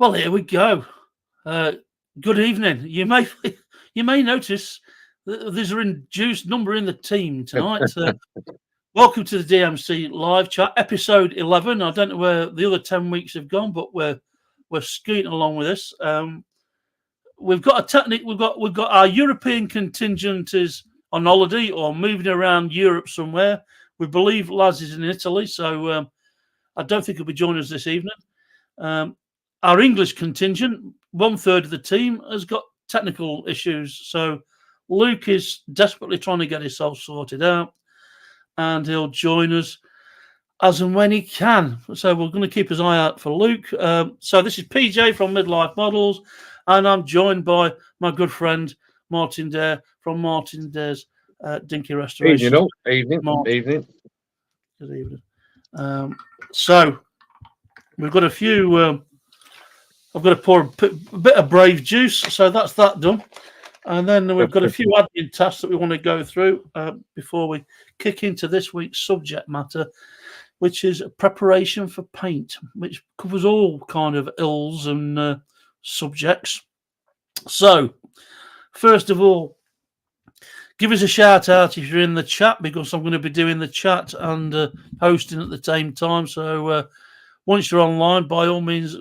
Well, here we go. Good evening. You may notice that there's a reduced number in the team tonight. Welcome to the DMC live chat, episode 11. I don't know where the other 10 weeks have gone, but we're scooting along with this. We've got a technique. We've got our European contingent is on holiday or moving around Europe somewhere. We believe Laz is in Italy, so I don't think he'll be joining us this evening. Our English contingent, 1/3 of the team, has got technical issues. So Luke is desperately trying to get himself sorted out, and he'll join us as and when he can. So we're going to keep his eye out for Luke. So this is PJ from Midlife Models, and I'm joined by my good friend Martin Dare from Martin Dare's Dinky Restoration. Evening. Good evening. So we've got a few. I've got to pour a bit of Brave juice, so that's that done. And then we've got a few admin tasks that we want to go through before we kick into this week's subject matter, which is preparation for paint, which covers all kind of ills and subjects. So, first of all, give us a shout out if you're in the chat, because I'm going to be doing the chat and hosting at the same time. So once you're online, by all means,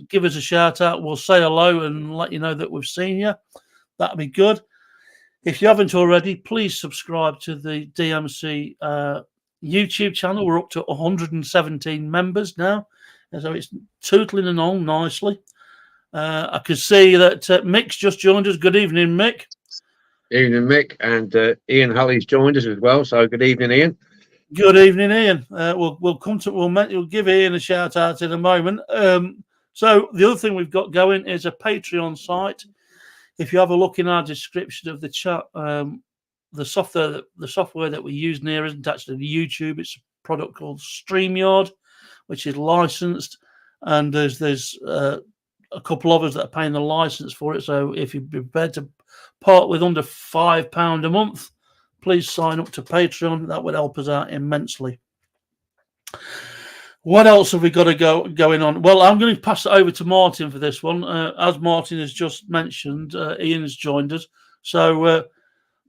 give us a shout out. We'll say hello and let you know that we've seen you. That'd be good. If you haven't already, please subscribe to the DMC YouTube channel. We're up to 117 members now, so it's tootling along nicely. I can see that Mick's just joined us. Good evening, Mick. Evening, Mick, and Ian Hulley's joined us as well. So good evening, Ian. Good evening, Ian. We'll give Ian a shout out in a moment. So the other thing we've got going is a Patreon site. If you have a look in our description of the chat, the software that we use near isn't actually YouTube. It's a product called StreamYard, which is licensed, and there's a couple of us that are paying the license for it. So if you're prepared to part with under £5 a month, please sign up to Patreon. That would help us out immensely. What else have we got to going on? Well, I'm going to pass it over to Martin for this one. As Martin has just mentioned, Ian's joined us. So,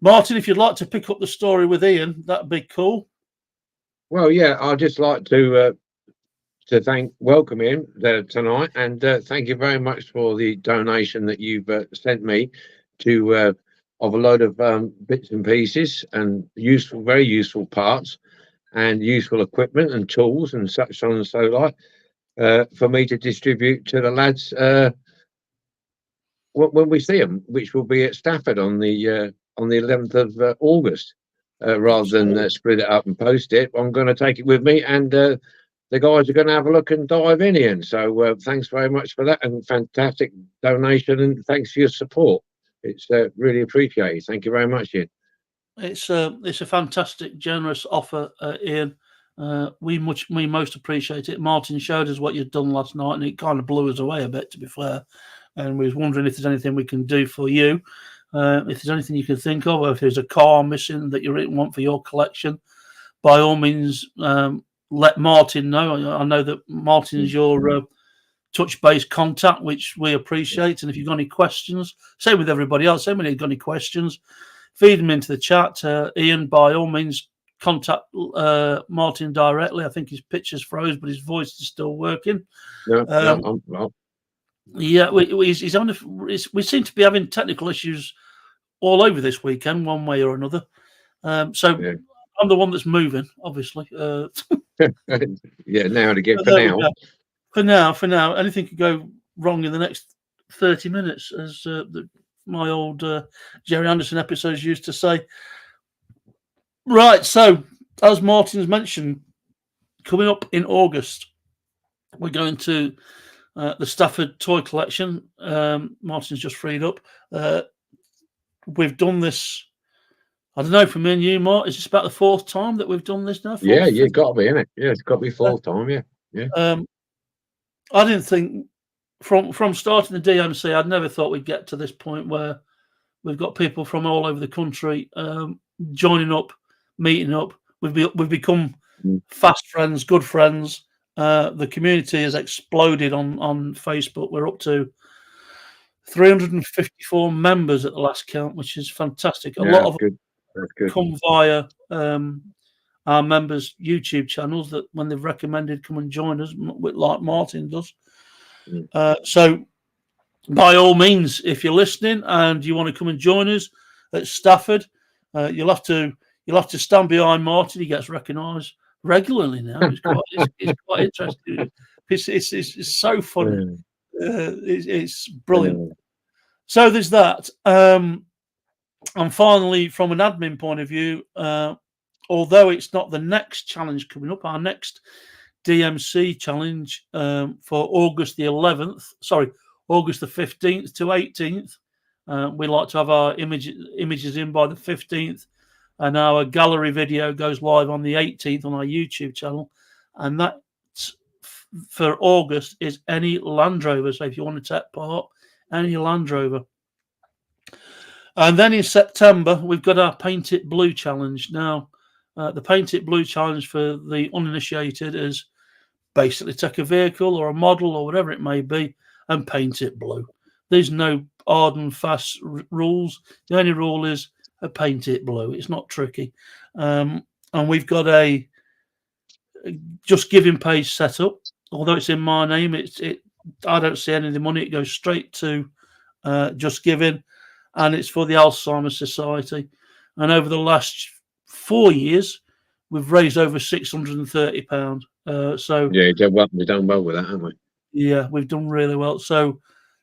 Martin, if you'd like to pick up the story with Ian, that'd be cool. Well, yeah, I'd just like to welcome him tonight, and thank you very much for the donation that you've sent me to of a load of bits and pieces and very useful parts and useful equipment and tools and such on and so like for me to distribute to the lads when we see them, which will be at Stafford on the 11th of August. Rather than split it up and post it, I'm going to take it with me, and the guys are going to have a look and dive in, Ian. So thanks very much for that, and fantastic donation, and thanks for your support. It's really appreciated. Thank you very much, Ian. It's a fantastic, generous offer, Ian. We most appreciate it. Martin showed us what you'd done last night, and it kind of blew us away a bit, to be fair. And we was wondering if there's anything we can do for you. If there's anything you can think of, or if there's a car missing that you want for your collection, by all means, let Martin know. I know that Martin is your touch-based contact, which we appreciate. And if you've got any questions, same with everybody else. When you've got any questions, feed them into the chat. Ian, by all means, contact Martin directly. I think his picture's froze, but his voice is still working. Yeah, we seem to be having technical issues all over this weekend, one way or another. So yeah. I'm the one that's moving, obviously. Yeah, now and again, for now. Anything could go wrong in the next 30 minutes, as my old Jerry Anderson episodes used to say. Right, so as Martin's mentioned, coming up in August, we're going to the Stafford toy collection. Martin's just freed up. We've done this, I don't know, for me and you, Mark, is this about the fourth time that we've done this now? Yeah, got to be, innit? Yeah, it's got to be fourth time, yeah. I didn't think, from starting the DMC, I'd never thought we'd get to this point where we've got people from all over the country joining up, meeting up. We've become fast friends, good friends, the community has exploded on Facebook. We're up to 354 members at the last count, which is fantastic. A lot of good. That's good. come via our members' YouTube channels that when they've recommended come and join us, like Martin does. So by all means, if you're listening and you want to come and join us at Stafford, you'll have to stand behind Martin. He gets recognised regularly now. It's quite interesting. It's so funny. It's brilliant. So there's that. And finally, from an admin point of view, although it's not the next challenge coming up, our next DMC challenge for August the 11th, sorry, August the 15th to 18th, we like to have our images in by the 15th, and our gallery video goes live on the 18th on our YouTube channel, and that for August is any Land Rover. So if you want to take part, any Land Rover. And then in September, we've got our Paint It Blue challenge. Now, the Paint It Blue challenge for the uninitiated is basically take a vehicle or a model or whatever it may be and paint it blue. There's no hard and fast rules. The only rule is paint it blue. It's not tricky. And we've got a Just Giving page set up. Although it's in my name, I don't see any of the money. It goes straight to Just Giving. And it's for the Alzheimer's Society. And over the last 4 years, we've raised over £630. So yeah, we've done well with that, haven't we? Yeah, we've done really well. So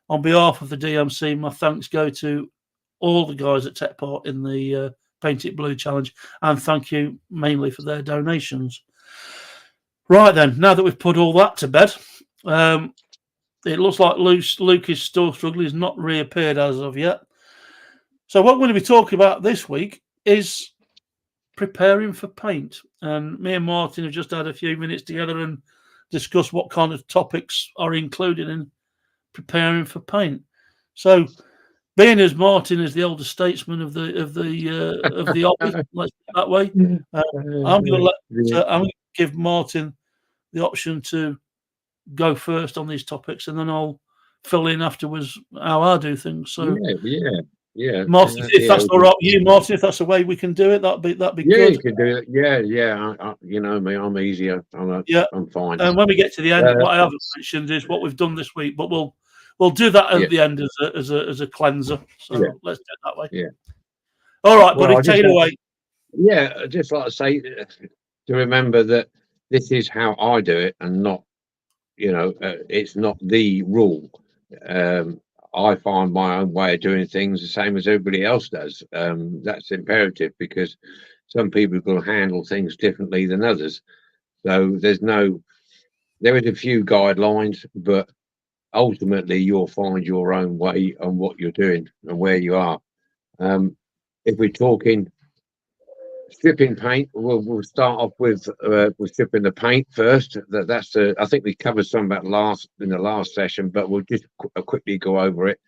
on behalf of the DMC, my thanks go to all the guys that take part in the Paint It Blue challenge, and thank you mainly for their donations. Right then, now that we've put all that to bed, it looks like Luke is still struggling. He's not reappeared as of yet. So what we're going to be talking about this week is preparing for paint. And me and Martin have just had a few minutes together and discussed what kind of topics are included in preparing for paint. So, being as Martin is the older statesman of the hobby, let's put it that way, I'm going to give Martin the option to go first on these topics, and then I'll fill in afterwards how I do things. So, yeah, Martin, if that's all right with you, Martin, if that's the way we can do it, that'd be good. Yeah, you can do it. Yeah. You know me, I'm easier. I'm fine. And when we get to the end, what I haven't mentioned is what we've done this week, but we'll do that at the end as a cleanser. So let's do it that way. Yeah. All right, buddy, take it away. Yeah, I'd just like to say to remember that this is how I do it, and not, it's not the rule. I find my own way of doing things the same as everybody else does. That's imperative, because some people can handle things differently than others. So there is a few guidelines, but ultimately you'll find your own way on what you're doing and where you are. If we're talking stripping paint, we'll start off with stripping the paint first. I think we covered some about in the last session, but we'll just quickly go over it.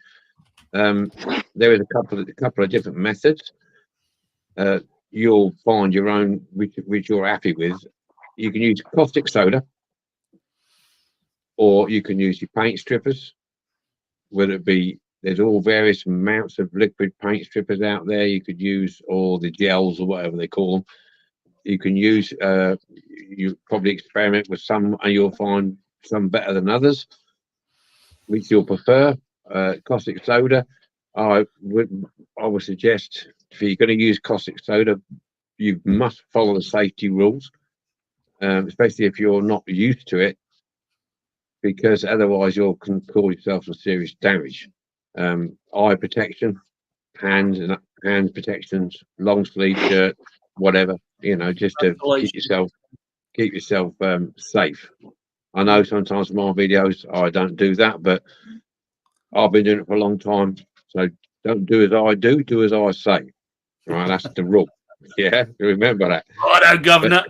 There is a couple of different methods. You'll find your own which you're happy with. You can use caustic soda, or you can use your paint strippers. Whether it be, there's all various amounts of liquid paint strippers out there. You could use all the gels or whatever they call them. You can use, you probably experiment with some, and you'll find some better than others, which you'll prefer. Caustic soda, I would suggest, if you're going to use caustic soda, you must follow the safety rules, especially if you're not used to it, because otherwise you can cause yourself some serious damage. Eye protection, hands protections, long sleeve shirt, whatever, just to keep yourself safe. I know sometimes in my videos I don't do that, but I've been doing it for a long time. So don't do as I do as I say. Right, that's the rule. Yeah, remember that. Righto, Governor.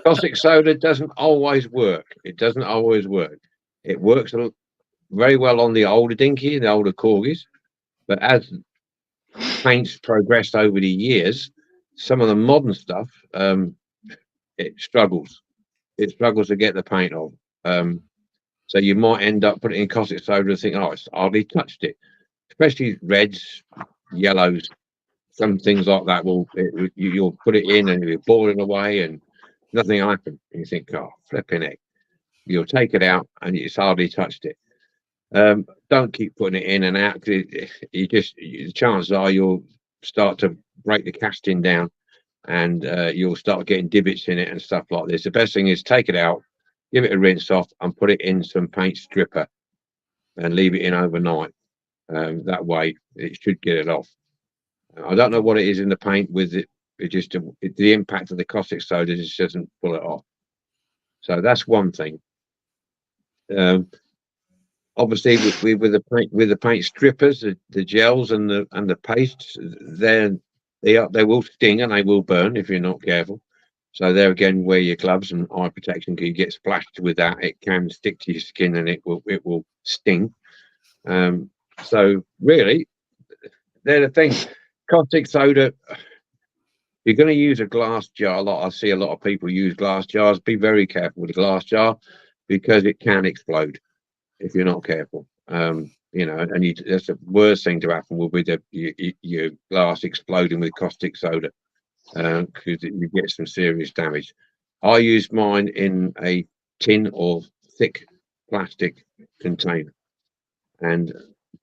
Caustic soda doesn't always work. It doesn't always work. It works very well on the older Dinky and the older Corgis, but as paint's progressed over the years, some of the modern stuff, it struggles. it struggles to get the paint off. So you might end up putting it in caustic soda and think, oh, it's hardly touched it. Especially reds, yellows, some things like that. You'll put it in and it'll be boiling away and nothing will happen. And you think, oh, flipping it. You'll take it out and it's hardly touched it. Don't keep putting it in and out, because the chances are you'll start to break the casting down, and you'll start getting divots in it and stuff like this. The best thing is take it out, give it a rinse off, and put it in some paint stripper and leave it in overnight. That way it should get it off. I don't know what it is in the paint with it. The impact of the caustic soda just doesn't pull it off. So that's one thing. Obviously, with the paint strippers, the gels and the pastes, they will sting and they will burn if you're not careful. So there again, wear your gloves and eye protection, because you get splashed with that, it can stick to your skin and it will sting. So really, they're the things. Caustic soda. You're going to use a glass jar. I see a lot of people use glass jars. Be very careful with a glass jar, because it can explode if you're not careful. And that's the worst thing to happen will be your glass exploding with caustic soda, because you get some serious damage. I use mine in a tin or thick plastic container, and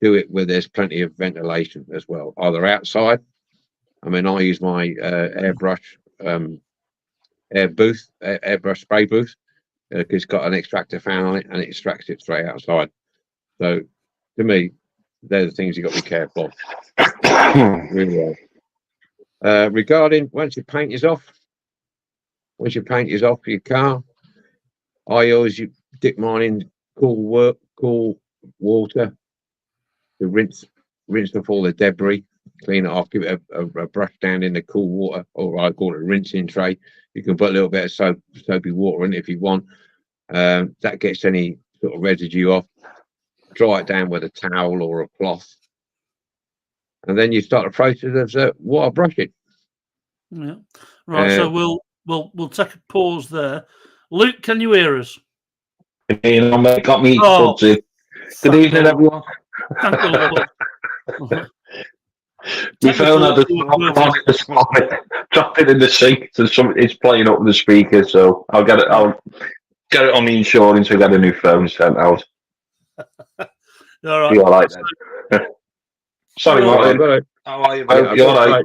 do it where there's plenty of ventilation as well, either outside. I mean, I use my airbrush spray booth, because it's got an extractor fan on it and it extracts it straight outside. So to me, they're the things you've got to be careful of. Really well. Regarding once your paint is off your car, I always dip mine in cool water to rinse off all the debris, clean it off, give it a brush down in the cool water, or I call it a rinsing tray. You can put a little bit of soapy water in it if you want. That gets any sort of residue off. Dry it down with a towel or a cloth, and then you start the process of water brushing. Yeah, right. So we'll take a pause there. Luke, can you hear us? Mate, got me. Good evening, everyone. Thank the Lord. My phone had a drop it in the sink, so it's playing up with the speaker. So I'll get it on the insurance and get a new phone sent out. All right. You all right then? Sorry, Martin. How are you, mate? You all right?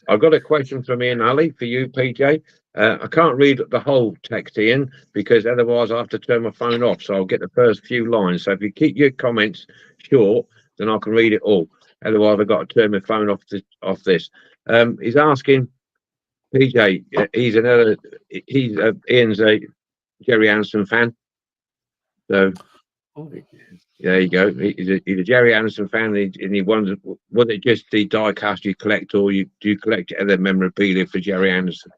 I've got a question from Ian Ali for you, PJ. I can't read the whole text, Ian, because otherwise I have to turn my phone off. So I'll get the first few lines. So if you keep your comments short, then I can read it all. Otherwise, I've got to turn my phone off this. He's asking PJ. Ian's a Jerry Anderson fan. So there you go. He's a Jerry Anderson fan, and he wonders, was it just the diecast you collect, or do you collect other memorabilia for Jerry Anderson?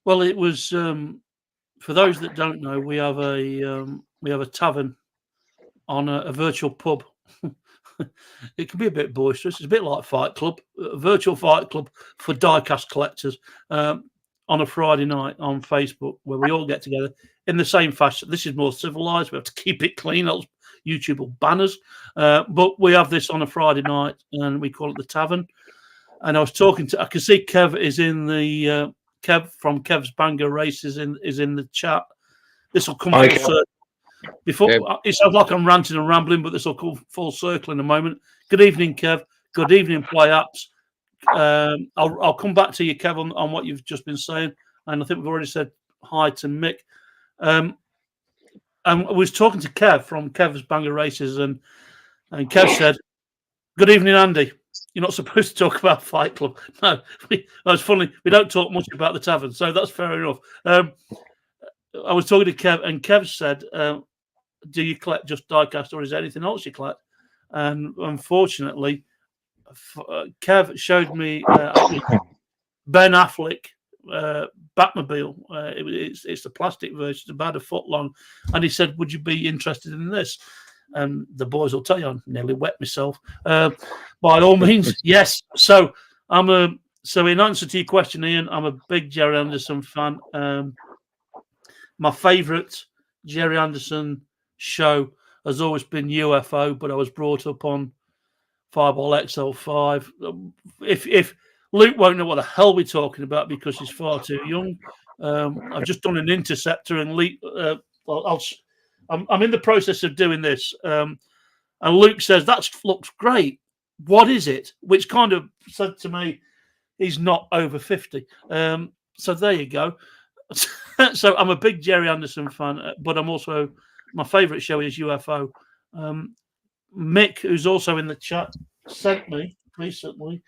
Well, it was for those that don't know, we have a tavern on a virtual pub. It can be a bit boisterous. It's a bit like Fight Club, a virtual Fight Club for diecast collectors, on a Friday night on Facebook, where we all get together in the same fashion. This is more civilized. We have to keep it clean, else YouTube will ban us. But we have this on a Friday night, and we call it the Tavern. And I was talking I can see Kev is in the Kev from Kev's Banger Races is in the chat. This will come full circle. Before it sounds like I'm ranting and rambling, but this will come full circle in a moment. Good evening, Kev. Good evening, Play Apps. I'll come back to you, Kev, on what you've just been saying, and I think we've already said hi to Mick. And I was talking to Kev from Kev's Banger Races, and Kev said, "Good evening, Andy. You're not supposed to talk about Fight Club." No, that's funny. We don't talk much about the tavern, so that's fair enough. I was talking to Kev, and Kev said, "Do you collect just diecast, or is there anything else you collect?" And unfortunately, Kev showed me Ben Affleck Batmobile. It's the plastic version, it's about a foot long, and he said, "Would you be interested in this?" And the boys will tell you, I nearly wet myself. By all means, yes. So so in answer to your question, Ian, I'm a big Jerry Anderson fan. my favourite Jerry Anderson show has always been UFO, but I was brought up on Fireball XL5. If Luke won't know what the hell we're talking about because he's far too young, I've just done an Interceptor and I'm in the process of doing this. And Luke says, that looks great. What is it? Which kind of said to me, he's not over 50. So there you go. So I'm a big Jerry Anderson fan, but I'm also, my favourite show is UFO. Mick, who's also in the chat, sent me recently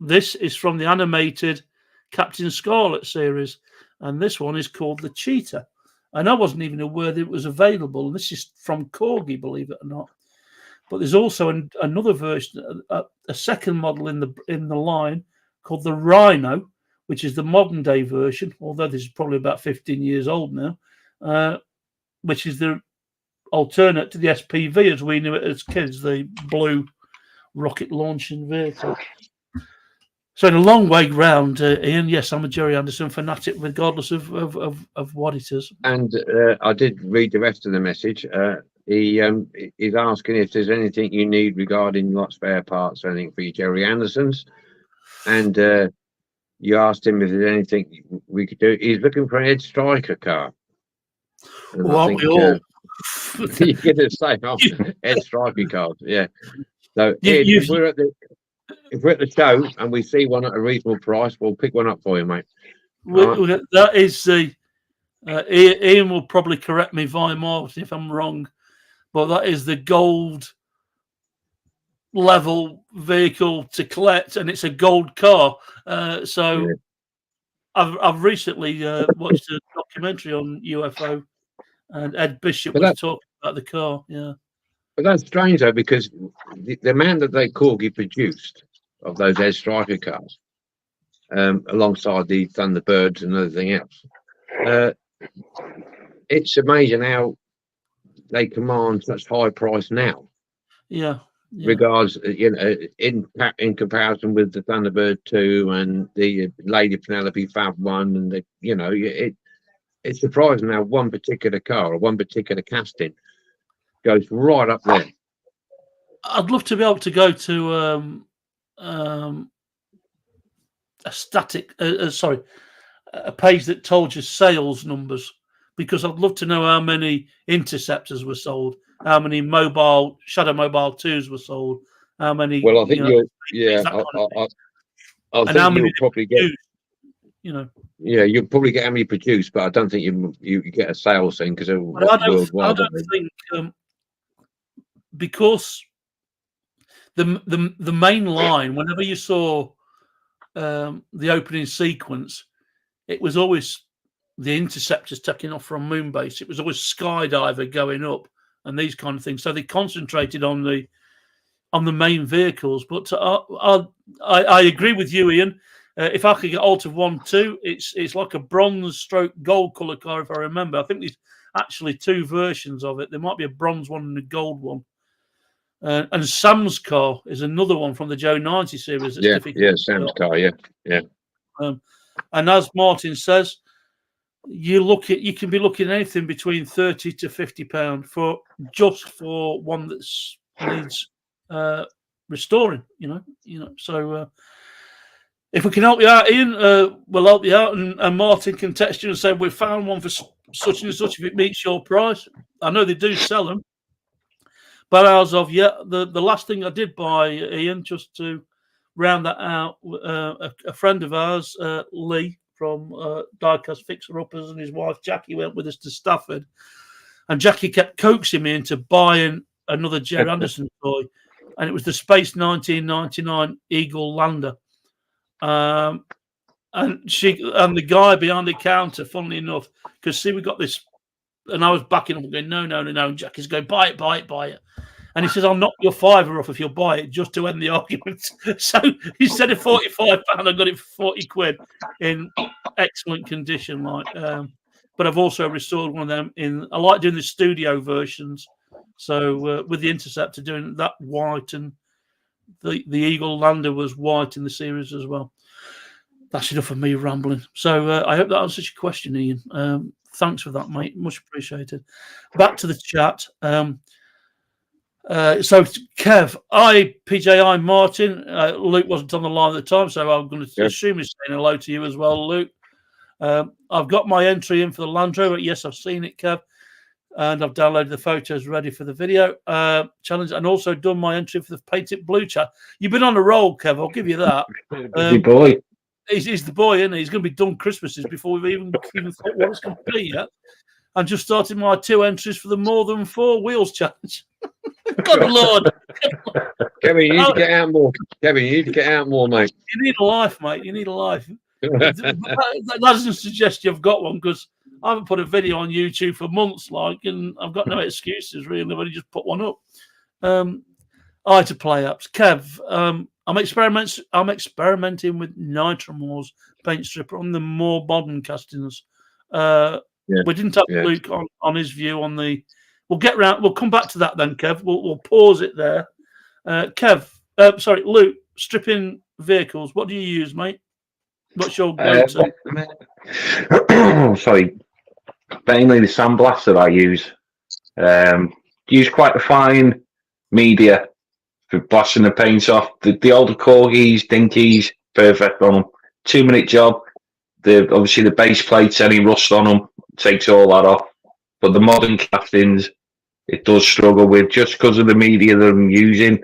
this is from the animated Captain Scarlet series, and this one is called The Cheetah. And I wasn't even aware that it was available. And this is from Corgi, believe it or not. But there's also another version, a second model in the line called the Rhino, which is the modern day version, although this is probably about 15 years old now, which is the alternate to the SPV as we knew it as kids, the blue rocket launching vehicle. So in a long way round, Ian, yes, I'm a Jerry Anderson fanatic, regardless of what it is. And I did read the rest of the message. He is asking if there's anything you need regarding like spare parts or anything for your Jerry Andersons. And you asked him if there's anything we could do. He's looking for an Ed Striker car. And well, aren't we all? You're going to say, oh, Ed Striker cars, yeah. So if we're at the show and we see one at a reasonable price, we'll pick one up for you, mate. Right. That is the Ian will probably correct me via Martin if I'm wrong, but that is the gold level vehicle to collect, and it's a gold car. So yeah. I've recently watched a documentary on UFO, and Ed Bishop was talking about the car. Yeah, but that's strange though, because the amount that they Corgi produced of those Ed Striker cars, alongside the Thunderbirds and everything else, it's amazing how they command such high price now. Yeah. Regards, in comparison with the Thunderbird 2 and the Lady Penelope Fab 1, and it's surprising how one particular car or one particular casting goes right up there. I'd love to be able to go to a page that told you sales numbers, because I'd love to know how many Interceptors were sold, how many Shadow Mobile 2s were sold, how many. Well, I think I think you'll probably get. Yeah, you'll probably get how many produced, but I don't think you get a sales thing because I don't think because the main line, whenever you saw the opening sequence, it was always the Interceptors taking off from Moonbase. It was always Skydiver going up and these kind of things. So they concentrated on the main vehicles. But I agree with you, Ian. If I could get hold of 1, 2, it's like a bronze stroke gold colour car, if I remember. I think there's actually 2 versions of it. There might be a bronze one and a gold one. And Sam's car is another one from the Joe 90 series. Sam's car, yeah. And as Martin says, you can be looking at anything between £30 to £50 for one that needs restoring. So if we can help you out, Ian, we'll help you out, and Martin can text you and say we found one for such and such if it meets your price. I know they do sell them. But as of the last thing I did buy, Ian, just to round that out, a friend of ours, Lee from Diecast Fixer Uppers, and his wife Jackie went with us to Stafford, and Jackie kept coaxing me into buying another Jerry Anderson toy, and it was the Space 1999 Eagle Lander. And the guy behind the counter, funnily enough, because we got this, and I was backing up going, no, and Jackie's going, buy it. And he says, I'll knock your £5 off if you'll buy it, just to end the argument. So instead of £45, I got it for £40 in excellent condition. But I've also restored one of them I like doing the studio versions. So with the Interceptor doing that white, and the Eagle Lander was white in the series as well. that's enough of me rambling. So I hope that answers your question, Ian. Thanks for that, mate. Much appreciated. Back to the chat. So Kev, PJI Martin, Luke wasn't on the line at the time, so I'm going to assume he's saying hello to you as well, Luke. I've got my entry in for the Land Rover. Yes, I've seen it, Kev, and I've downloaded the photos ready for the video challenge, and also done my entry for the Paint It Blue chat. You've been on a roll, Kev. I'll give you that. Busy boy. He's the boy, isn't he? He's going to be done Christmases before we've even thought what it's going to be yet. I'm just starting my 2 entries for the More Than 4 Wheels challenge. Good Lord. Kevin, you need to get out more. Kevin, you need to get out more, mate. You need a life, mate. You need a life. That doesn't suggest you've got one, because I haven't put a video on YouTube for months, and I've got no excuses, really. I've only just put one up. I to play ups. Kev, I'm experimenting with Nitromor's paint stripper on the more modern castings. We didn't have Luke on his view on the. We'll come back to that then, Kev. We'll pause it there. Luke, stripping vehicles. What do you use, mate? What's your go-to? Sorry, mainly the sandblaster I use. Use quite a fine media for blasting the paint off. The older corgis, dinkies, perfect on them. 2-minute job. Obviously the base plates, any rust on them, takes all that off. But the modern castings, it does struggle with, just because of the media that I'm using.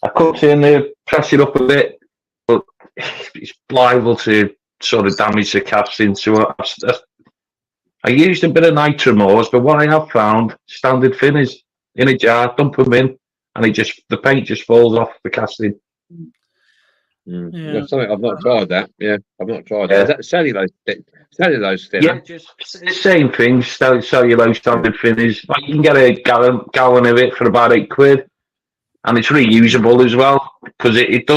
I cut in there, press it up a bit, but it's liable to sort of damage the casting. So I used a bit of Nitromors, but what I have found, standard thinners in a jar, dump them in, and the paint just falls off the casting. That's something I've not tried that. Yeah, I've not tried that. Is that cellulose thinner? Yeah, just the same thing. Cellulose standard thinners. Like, you can get a gallon of it for about £8, and it's reusable as well, because it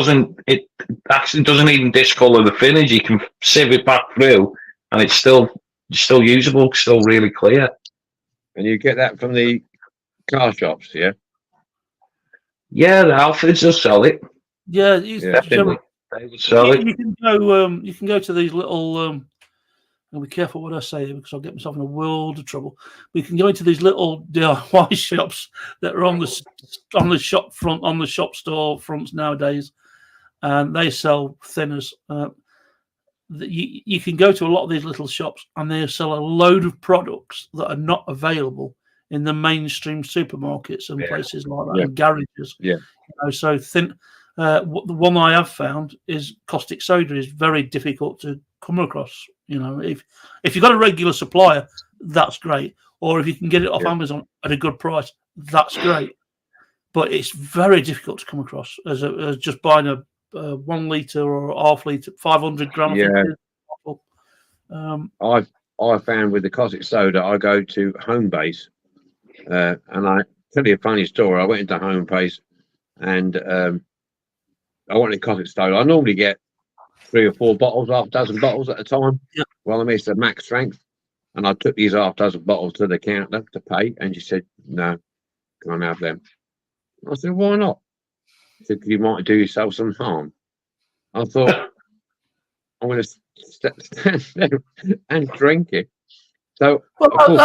actually doesn't even discolor the finish. You can sieve it back through, and it's still usable, still really clear. And you get that from the car shops, yeah? Yeah, the Alfreds will sell it. Yeah, definitely. They will sell it. You can go to these little. I'll be careful what I say here, because I'll get myself in a world of trouble. We can go into these little DIY shops that are on the shop front, on the shop store fronts nowadays, and they sell thinners. You can go to a lot of these little shops, and they sell a load of products that are not available in the mainstream supermarkets and places like that, and garages. Yeah. So thin. The one I have found is caustic soda is very difficult to come across. If you've got a regular supplier, that's great. Or if you can get it off Amazon at a good price, that's great. But it's very difficult to come across as just buying a 1 litre or a half litre, 500 gram. I found with the caustic soda, I go to Home Base, and I tell you a funny story. I went into Home Base, and I wanted caustic soda. I normally get 3 or 4 bottles, half a dozen bottles at a time. Yeah. Well, I mean, it's the max strength. And I took these half dozen bottles to the counter to pay, and she said, "No, can't have them." I said, "Why not?" She said, "You might do yourself some harm." I thought, I'm going to stand there and drink it. So, of course,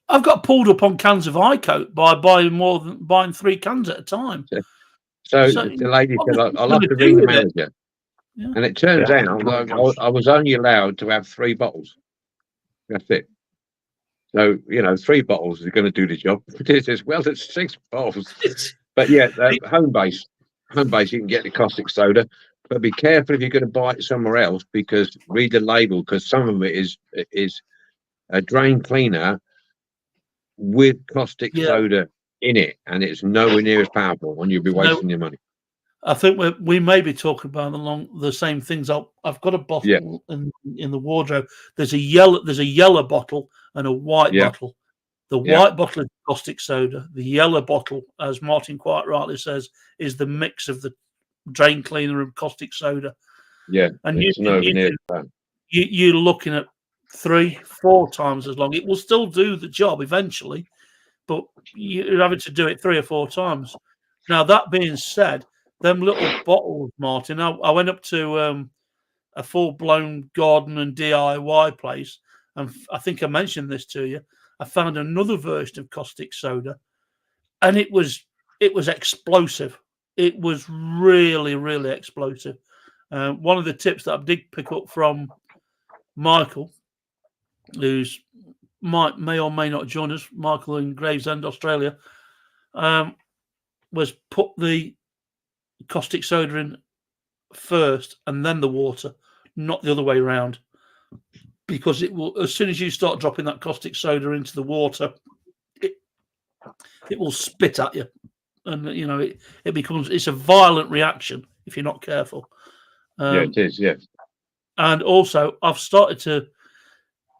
I've got pulled up on cans of iCoat by buying 3 cans at a time. So the lady said, "I'll have to ring the manager." Yeah. And it turns out I was only allowed to have 3 bottles. That's it. So, 3 bottles is going to do the job. It is, well, it's 6 bottles. But yeah, Home Base, you can get the caustic soda, but be careful if you're going to buy it somewhere else, because read the label, because some of it is a drain cleaner with caustic soda in it, and it's nowhere near as powerful, and you'll be wasting your money. I think we may be talking about along the same things. I've got a bottle in the wardrobe. There's a yellow bottle and a white bottle. The white bottle is caustic soda. The yellow bottle, as Martin quite rightly says, is the mix of the drain cleaner and caustic soda. Yeah, and you're looking at 3-4 times as long. It will still do the job eventually, but you're having to do it 3 or 4 times. Now, that being said, them little bottles, Martin, I went up to a full-blown garden and DIY place, and I think I mentioned this to you, I found another version of caustic soda, and it was explosive. It was really, really explosive. One of the tips that I did pick up from Michael, who's may or may not join us, Michael in Gravesend, Australia, was put the caustic soda in first and then the water, not the other way around, because it will, as soon as you start dropping that caustic soda into the water, it will spit at you, and it's a violent reaction if you're not careful. Yeah, it is. Yeah, and also I've started to.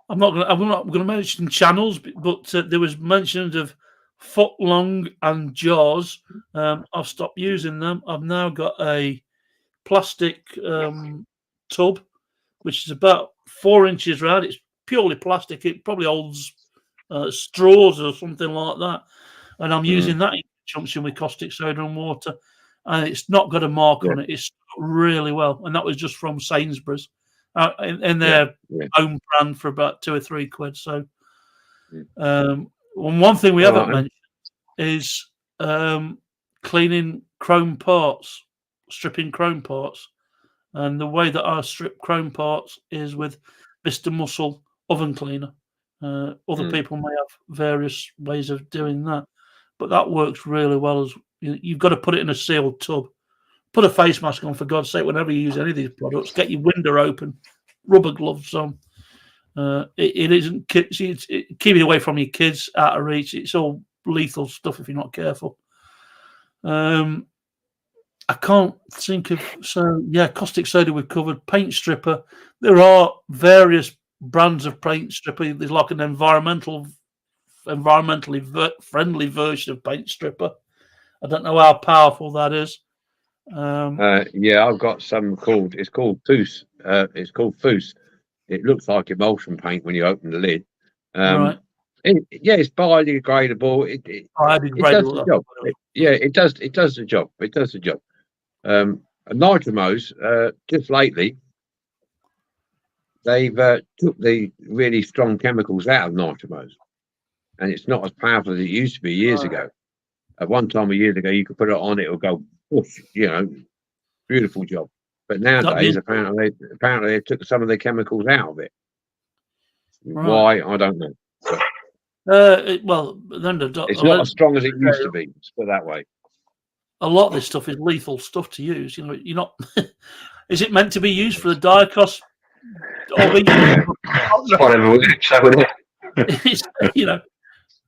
I'm not going to mention channels, but there was mention of foot-long and jars. I've stopped using them. I've now got a plastic tub, which is about 4 inches round. It's purely plastic. It probably holds straws or something like that. And I'm using that in conjunction with caustic soda and water. And it's not got a mark on it. It's really well. And that was just from Sainsbury's. In their own brand for about £2 or £3. So, one thing we haven't mentioned is cleaning chrome parts, stripping chrome parts, and the way that I strip chrome parts is with Mr. Muscle oven cleaner. Other people may have various ways of doing that, but that works really well. As you've got to put it in a sealed tub. Put a face mask on, for God's sake, whenever you use any of these products. Get your window open, rubber gloves on. It isn't keep it away from your kids, out of reach. It's all lethal stuff if you're not careful. I can't think of caustic soda we've covered. Paint stripper. There are various brands of paint stripper. There's like an environmentally friendly version of paint stripper. I don't know how powerful that is. I've got some called. It's called Foos. It's called Foos. It looks like emulsion paint when you open the lid. Right. It's biodegradable. It does the job. It does the job. It does the job. Nitromos, just lately, they've took the really strong chemicals out of nitromos, and it's not as powerful as it used to be years ago. At one time, years ago, you could put it on, it would go, beautiful job. But nowadays, apparently they took some of the chemicals out of it. Right. Why? I don't know. It's not as strong as it used to be. Let's put it that way. A lot of this stuff is lethal stuff to use. You're not. Is it meant to be used for the Diecast? Whatever works,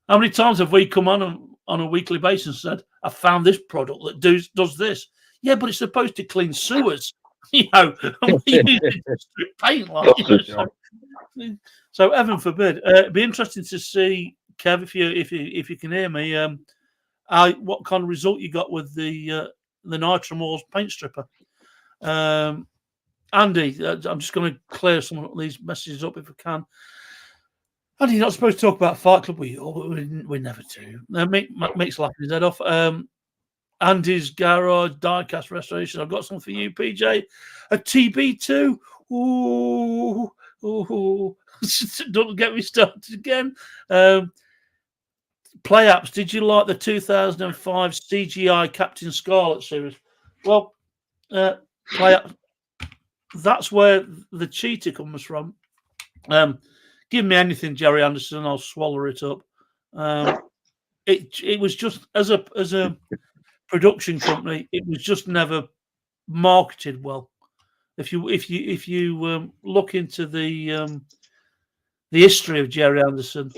how many times have we come on a weekly basis and said, "I found this product that does this"? Yeah, but it's supposed to clean sewers. And we use it to strip paint like. So heaven forbid. It'd be interesting to see, Kev, if you can hear me. What kind of result you got with the Nitromors paint stripper? Andy, I'm just going to clear some of these messages up if I can. Andy, you're not supposed to talk about Fight Club. We never do. Mick's laughing his head off. Andy's Garage, Diecast Restoration. I've got something for you, PJ. A TB2. Ooh. Don't get me started again. Play apps. Did you like the 2005 CGI Captain Scarlet series? Well, play apps. That's where the cheetah comes from. Give me anything, Jerry Anderson, I'll swallow it up. It was just as a production company, it was just never marketed well. If you look into the history of Jerry Anderson,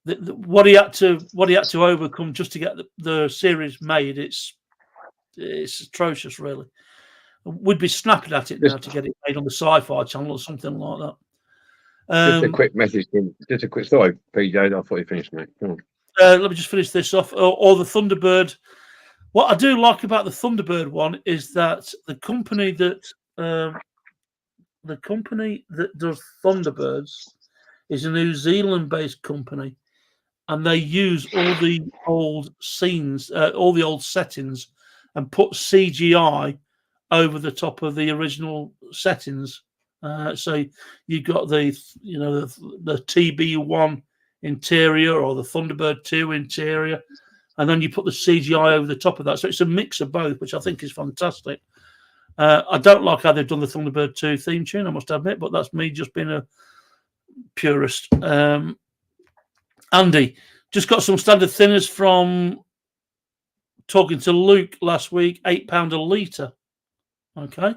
what he had to overcome just to get the series made, it's atrocious, really. We'd be snapping at it now to get it made on the Sci-Fi Channel or something like that. Just a quick message. Just a quick story, PJ. I thought you finished, mate. Come on. Let me just finish this off. Or the Thunderbird. What I do like about the Thunderbird one is that the company that does Thunderbirds is a New Zealand-based company, and they use all the old scenes, all the old settings, and put CGI over the top of the original settings. So you got the TB1 interior or the Thunderbird 2 interior, and then you put the CGI over the top of that. So it's a mix of both, which I think is fantastic. I don't like how they've done the Thunderbird 2 theme tune, I must admit, but that's me just being a purist. Andy, just got some standard thinners from talking to Luke last week, £8 a litre. Okay.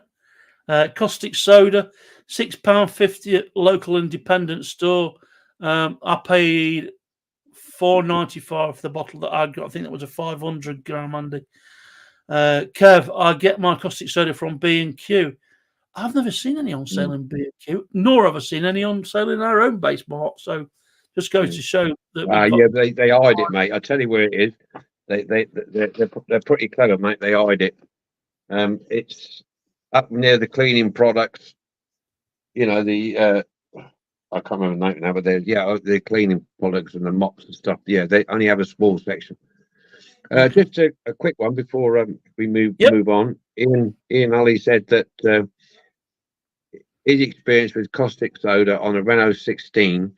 Caustic soda, £6.50 at local independent store. I paid $4.95 for the bottle that I got. I think that was a 500 gram, Andy. Kev, I get my caustic soda from B&Q. I've never seen any on sale in B&Q, nor have I seen any on sale in our own base, Mark. So just goes to show that. They hide it, mate. I tell you where it is. They're pretty clever, mate. They hide it. It's up near the cleaning products. You know, I can't remember the name now, but the cleaning products and the mops and stuff. Yeah, they only have a small section. Just a quick one before we move on. Ian Ali said that his experience with caustic soda on a Renault 16,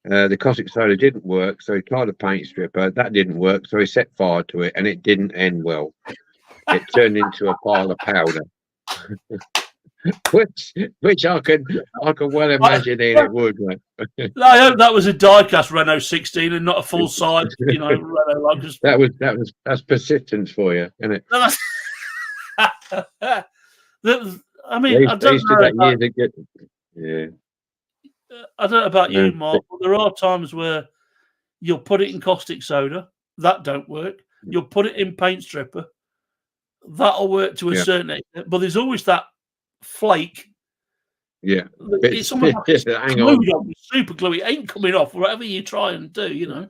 the caustic soda didn't work, so he tried a paint stripper. That didn't work, so he set fire to it, and it didn't end well. It turned into a pile of powder. which I could well imagine it would. I hope that was a diecast Renault 16 and not a full size, Renault. That's persistence for you, isn't it? I mean, I don't know about you, Mark, but there are times where you'll put it in caustic soda, that don't work. You'll put it in paint stripper, that'll work to a certain extent, but there's always that flake. Yeah, it's almost like it's super glue. It ain't coming off, whatever you try and do,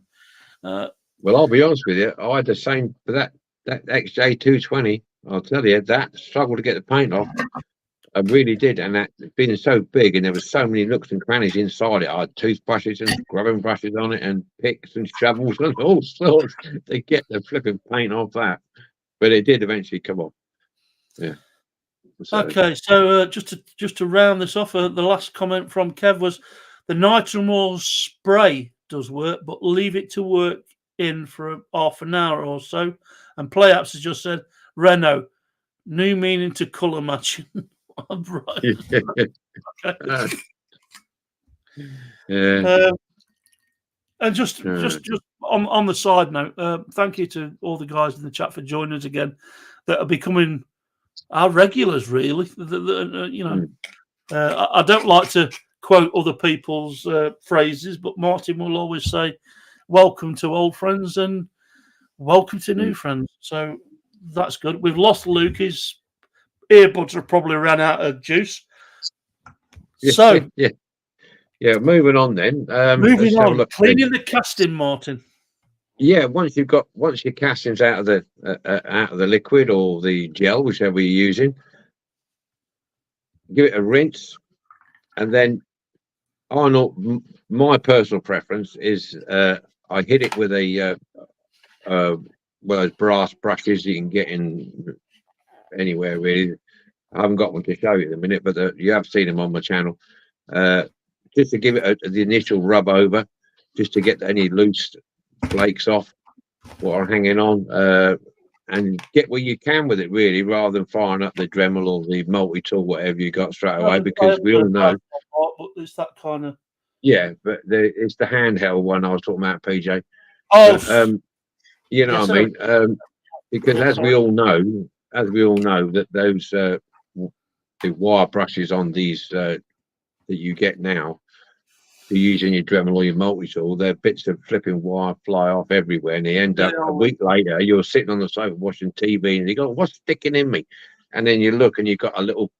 Well, I'll be honest with you. I had the same for that XJ220. I'll tell you, that struggled to get the paint off. I really did, and that being so big, and there was so many nooks and crannies inside it. I had toothbrushes and grubbing brushes on it, and picks and shovels and all sorts to get the flipping paint off that. But it did eventually come off. Yeah. Okay, so just to round this off, the last comment from Kev was the Nitromol spray does work, but leave it to work in for half an hour or so. And Playapps has just said Renault, new meaning to colour matching. Right. Okay. And just on the side note, thank you to all the guys in the chat for joining us again that are becoming our regulars, really. I don't like to quote other people's phrases, but Martin will always say, welcome to old friends and welcome to new friends. So that's good. We've lost Luke. His earbuds have probably ran out of juice. So, moving on then. Moving on. Cleaning the casting, Martin. Yeah, once your casting's out of the liquid or the gel, whichever you're using, give it a rinse, and then my personal preference is I hit it with those brass brushes you can get in anywhere really. I haven't got one to show you at the minute, but you have seen them on my channel. Just to give it the initial rub over, just to get any loose flakes off what are hanging on, and get what you can with it really, rather than firing up the Dremel or the multi-tool, whatever you got straight away, because we all know. It's that kind of. Yeah, but it's the handheld one I was talking about, PJ. Oh, but, you know what I mean? Because as we all know that those the wire brushes on these that you get now, to use in your Dremel or your multi-tool, they're bits of flipping wire fly off everywhere, and they end up a week later, you're sitting on the sofa watching TV, and you go, "What's sticking in me?" And then you look, and you've got a little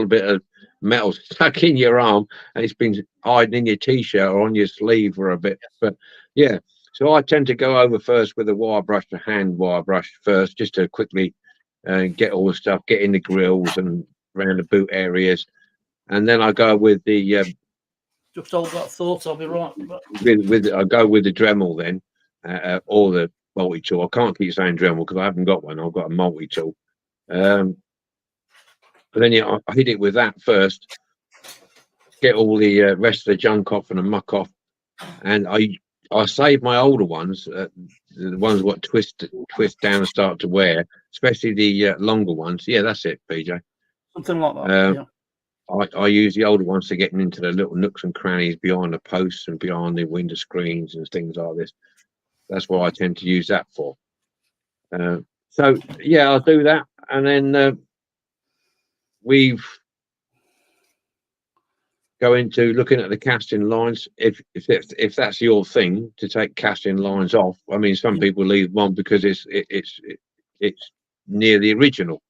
bit of metal stuck in your arm, and it's been hiding in your t-shirt or on your sleeve for a bit. But yeah, so I tend to go over first with a wire brush, the hand wire brush first, just to quickly get all the stuff, get in the grills and around the boot areas, and then I go with the just hold that thought, I'll be right. I go with the Dremel then, or the multi-tool. I can't keep saying Dremel because I haven't got one. I've got a multi-tool. But then I hit it with that first, get all the rest of the junk off and the muck off, and I saved my older ones, the ones what twist down and start to wear, especially the longer ones. Yeah, that's it, PJ. Something like that. Yeah. I use the older ones to get into the little nooks and crannies behind the posts and behind the window screens and things like this. That's what I tend to use that for. So yeah, I'll do that, and then we've go into looking at the casting lines. If that's your thing to take casting lines off, I mean, some people leave one because it's near the original,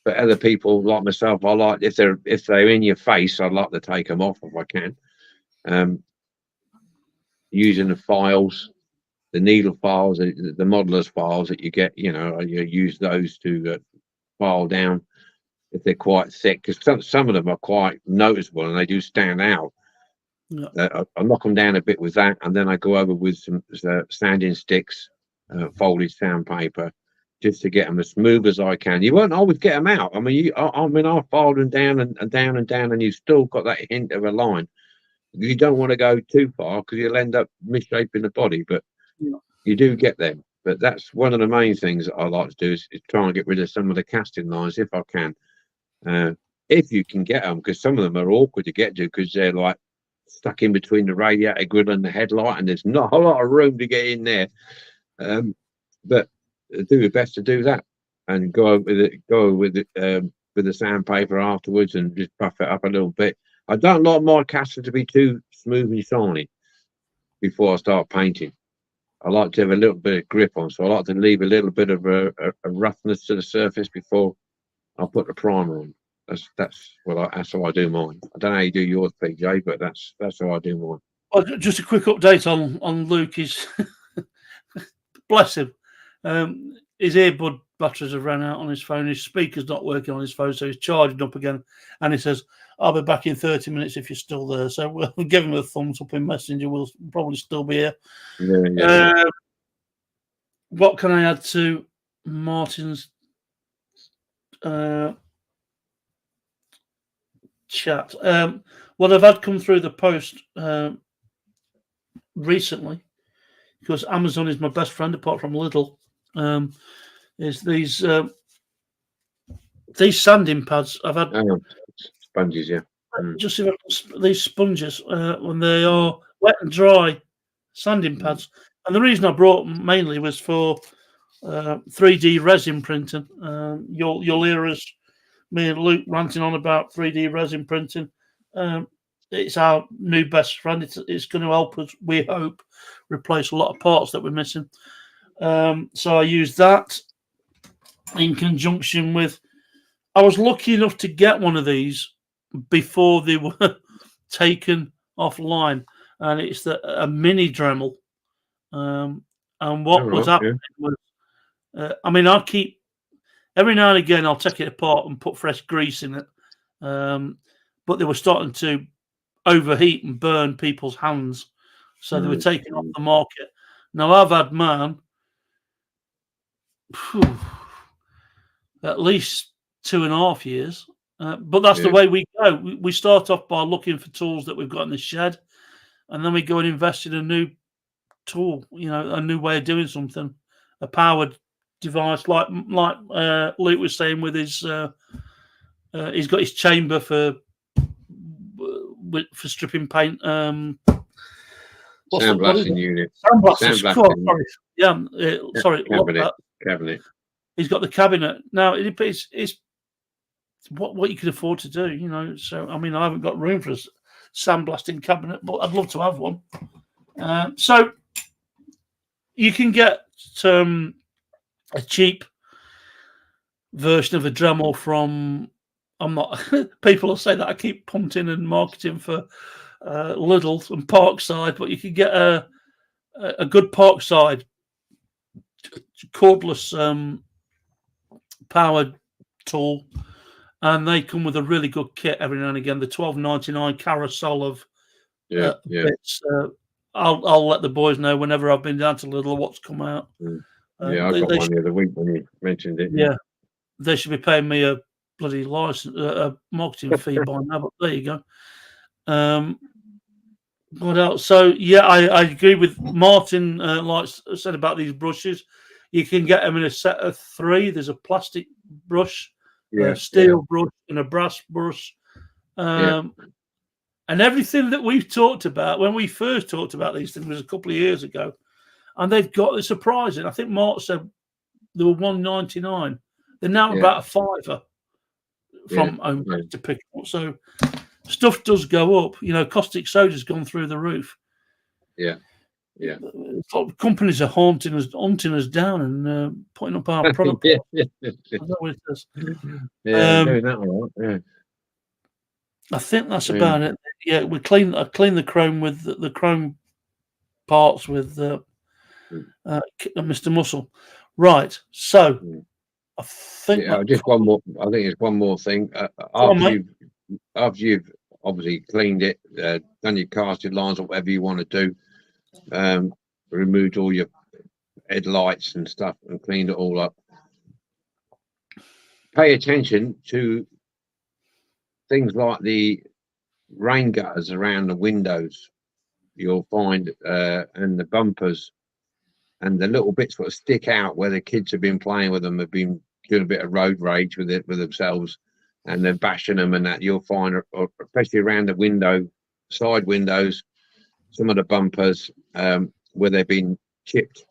but other people like myself, I like if they're in your face, I'd like to take them off if I can. Using the files, the needle files, the modeller's files that you get, you use those to file down if they're quite thick, because some of them are quite noticeable and they do stand out. I knock them down a bit with that, and then I go over with some sanding sticks, folded sandpaper, just to get them as smooth as I can. You won't always get them out. I mean, I filed them down and down and down, and you've still got that hint of a line. You don't want to go too far because you'll end up misshaping the body, but you do get them. But that's one of the main things that I like to do is try and get rid of some of the casting lines if I can. If you can get them, because some of them are awkward to get to because they're like stuck in between the radiator grill and the headlight, and there's not a lot of room to get in there. But do your best to do that and go with the sandpaper afterwards and just buff it up a little bit. I don't like my casting to be too smooth and shiny before I start painting. I like to have a little bit of grip on, so I like to leave a little bit of a roughness to the surface before I put the primer on. That's how I do mine. I don't know how you do yours, PJ, but that's how I do mine. Well, just a quick update on Luke. Is bless him. His earbud batteries have run out on his phone. His speaker's not working on his phone, so he's charging up again. And he says, "I'll be back in 30 minutes if you're still there." So we'll give him a thumbs up in Messenger. We'll probably still be here. Yeah. What can I add to Martin's chat? What I've had come through the post recently, because Amazon is my best friend apart from Lidl, is these sanding pads. I've had sponges, yeah. Just these sponges when they are wet and dry sanding pads. And the reason I brought them mainly was for 3D resin printing. You'll hear us, me and Luke, ranting on about 3D resin printing. It's our new best friend. It's going to help us, we hope, replace a lot of parts that we're missing. So I used that in conjunction with. I was lucky enough to get one of these before they were taken offline, and it's a mini Dremel. And what was happening was, I mean, I keep every now and again I'll take it apart and put fresh grease in it, but they were starting to overheat and burn people's hands, so they were taken off the market. Now I've had mine at least 2.5 years, but that's the way we go. We start off by looking for tools that we've got in the shed, and then we go and invest in a new tool, a new way of doing something, a powered device, like Luke was saying with his he's got his chamber for stripping paint. Sandblasting unit. Sandblasting. Sorry. Cabinet. He's got the cabinet. Now it's what you can afford to do, So I mean, I haven't got room for a sandblasting cabinet, but I'd love to have one. So you can get a cheap version of a Dremel from. I'm not. People will say that I keep punting and marketing for Lidl and Parkside, but you can get a good Parkside cordless powered tool, and they come with a really good kit every now and again. The $12.99 carousel of bits. I'll let the boys know whenever I've been down to Lidl what's come out. I got one the other week when you mentioned it. Yeah, they should be paying me a bloody license, marketing fee by now. But there you go. What else? So yeah, I agree with Martin. Like I said about these brushes, you can get them in a set of 3. There's a plastic brush, a steel brush, and a brass brush. And everything that we've talked about when we first talked about these things was a couple of years ago, and they've got the surprising. I think Mark said they were $1.99. They're now about a $5 from home to pick up. So stuff does go up. You know, caustic soda's gone through the roof. Yeah. Companies are hunting us down and putting up our product. Doing that all right. I think that's about it. Yeah, I clean the chrome with the chrome parts with Mr. Muscle. Right. So I think just one more. I think it's one more thing. After you've obviously cleaned it, done your casted lines or whatever you want to do, removed all your headlights and stuff and cleaned it all up. Pay attention to things like the rain gutters around the windows. You'll find and the bumpers and the little bits that stick out where the kids have been playing with them, have been doing a bit of road rage with themselves, and they're bashing them and that. You'll find, especially around the side windows, some of the bumpers where they've been chipped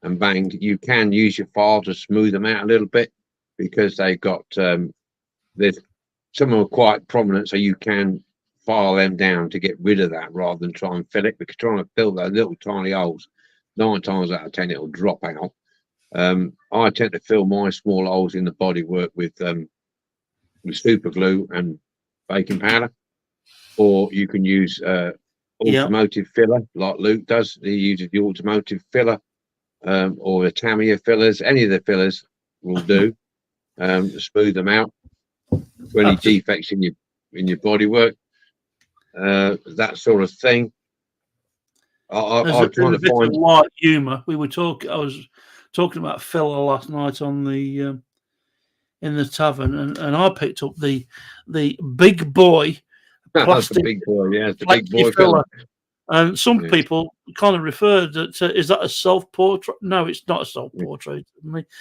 and banged. You can use your file to smooth them out a little bit, because they've got there's some of them are quite prominent, so you can file them down to get rid of that rather than try and fill it, because trying to fill those little tiny holes, 9 times out of 10 it'll drop out. I tend to fill my small holes in the bodywork with super glue and baking powder, or you can use automotive filler like Luke does. He uses the automotive filler or the Tamiya fillers. Any of the fillers will do to smooth them out for any defects in your bodywork, that sort of thing. I'm trying to find light humour. I was talking about filler last night on the in the tavern, and I picked up the big boy plastic. That's the big boy, it's the big boy filler. And some people kind of referred to, is that a self-portrait? No, it's not a self-portrait.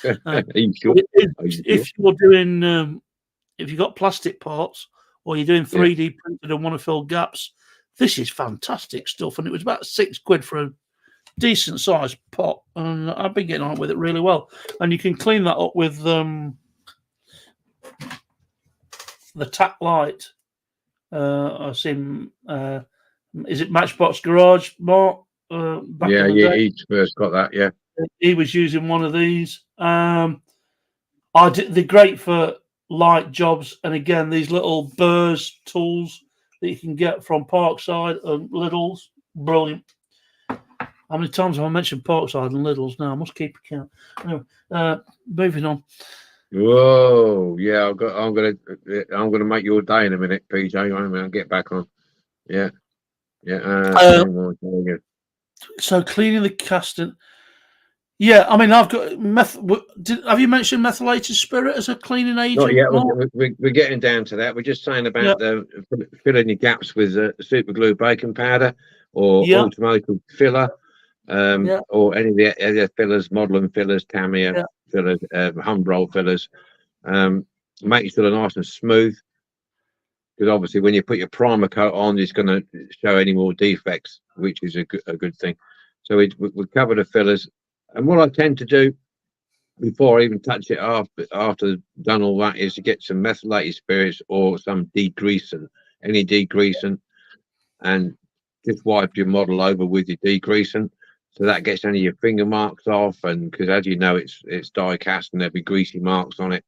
If you're doing, if you've got plastic parts or you're doing 3D printed and want to fill gaps, this is fantastic stuff. And it was about £6 for a decent sized pot, and I've been getting on with it really well. And you can clean that up with the tack light. I've seen. Is it Matchbox Garage, Mark? Back in the day? He first got that. Yeah, he was using one of these. They're great for light jobs, and again, these little burrs tools that you can get from Parkside and Lidl's, brilliant. How many times have I mentioned Parkside and Lidl's now? I must keep account. Anyway, moving on. Whoa, yeah, I'm gonna make your day in a minute, PJ. I'll get back on. Yeah. So cleaning the casting. Yeah, I mean, I've got have you mentioned methylated spirit as a cleaning agent? Not yet. We're getting down to that. We're just saying about filling your gaps with super glue, baking powder, or automotive filler, or any of the other fillers, modeling fillers, Tamiya fillers, Humbrol fillers. Make sure they're nice and smooth, because obviously when you put your primer coat on, it's going to show any more defects, which is a good thing. So we cover the fillers. And what I tend to do before I even touch it after done all that is to get some methylated spirits or some degreasant, any degreasant, and just wipe your model over with your degreasant, so that gets any of your finger marks off. And because, as you know, it's die cast and there'll be greasy marks on it.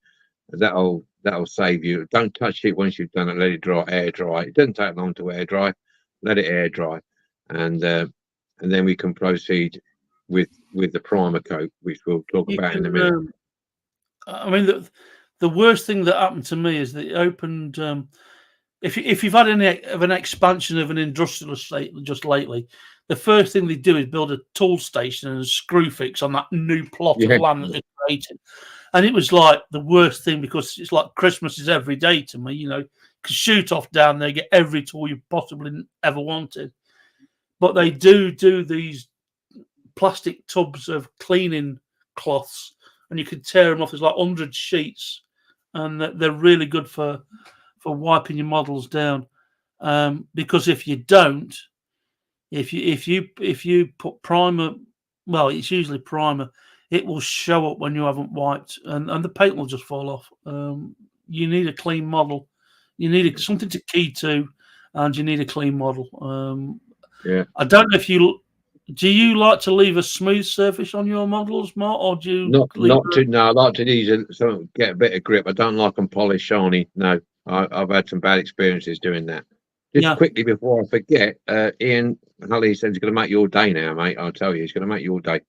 That'll save you. Don't touch it once you've done it. Let it dry, air dry. It doesn't take long to air dry. Let it air dry, and then we can proceed with the primer coat, which we'll talk about in a minute. I mean, the worst thing that happened to me is that it opened. If you've had any of an expansion of an industrial estate just lately, the first thing they do is build a tool station and a screw fix on that new plot of land that they're creating. And it was like the worst thing because it's like Christmas is every day to me, you know, because shoot off down there, get every tool you possibly ever wanted. But they do these plastic tubs of cleaning cloths, and you can tear them off. There's like 100 sheets, and they're really good for wiping your models down. Because if you don't, if you put primer, well, it's usually primer, it will show up when you haven't wiped, and the paint will just fall off. You need a clean model. You need something to key to, and you need a clean model. Yeah. I don't know if you like to leave a smooth surface on your models, Mark, or do you No, I like to use something, get a bit of grip. I don't like them polished, shiny. No, I've had some bad experiences doing that. Just quickly before I forget, Ian Hulley said he's going to make your day now, mate. I'll tell you, he's going to make your day.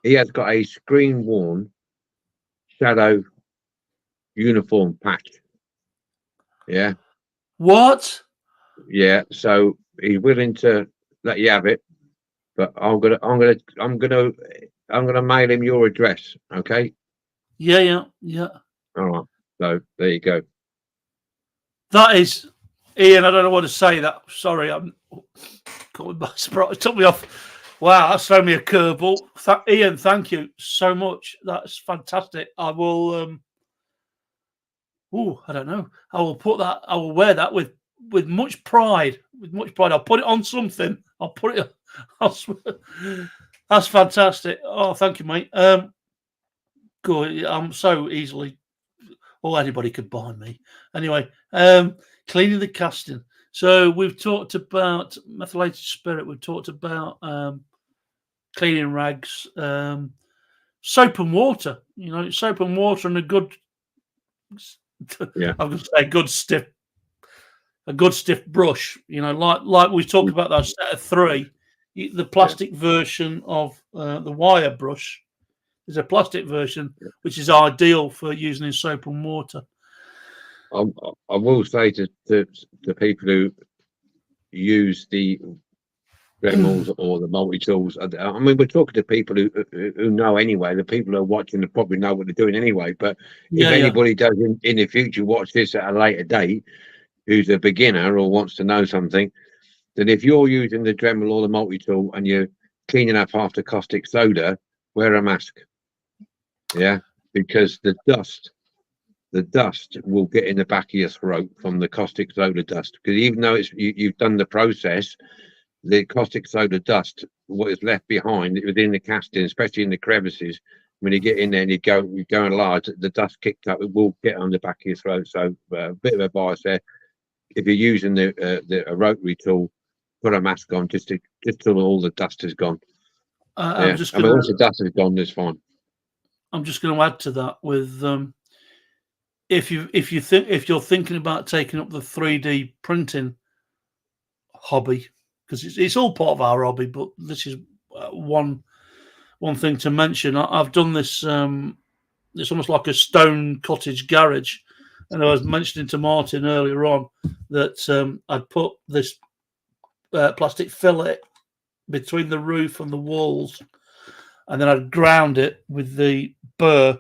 He has got a screen worn shadow uniform patch. Yeah. What? Yeah. So he's willing to let you have it, but I'm gonna mail him your address. Okay. Yeah. All right. So there you go. That is, Ian. I don't know what to say. That sorry, I'm caught by surprise. It took me off. Wow, that's thrown me a curveball. Ian, thank you so much. That's fantastic. I will. I don't know. I will put that. I will wear that with much pride. With much pride, I'll put it on something. I'll put it. That's fantastic. Oh, thank you, mate. Good. I'm so easily. Or anybody could buy me. Anyway, cleaning the casting. So we've talked about methylated spirit. We've talked about cleaning rags, soap and water. You know, soap and water and a good. Yeah. I was going to say a good stiff brush. You know, like we talked about that set of 3, the plastic version of the wire brush. There's a plastic version which is ideal for using in soap and water. I will say to people who use the Dremels or the multi-tools, I mean, we're talking to people who know anyway. The people who are watching will probably know what they're doing anyway. But if anybody does in the future watch this at a later date, who's a beginner or wants to know something, then if you're using the Dremel or the multi-tool and you're cleaning up after caustic soda, wear a mask. Yeah, because the dust will get in the back of your throat from the caustic soda dust. Because even though you've done the process, the caustic soda dust, what is left behind within the casting, especially in the crevices, when you get in there and you're going large, the dust kicked up, it will get on the back of your throat. So a bit of advice there: if you're using a rotary tool, put a mask on just till all the dust is gone. Once the dust is gone, it's fine. I'm just going to add to that with if you're thinking about taking up the 3D printing hobby, because it's all part of our hobby, but this is one thing to mention. I've done this. It's almost like a stone cottage garage, and I was mentioning to Martin earlier on that I'd put this plastic fillet between the roof and the walls, and then I'd ground it with the burr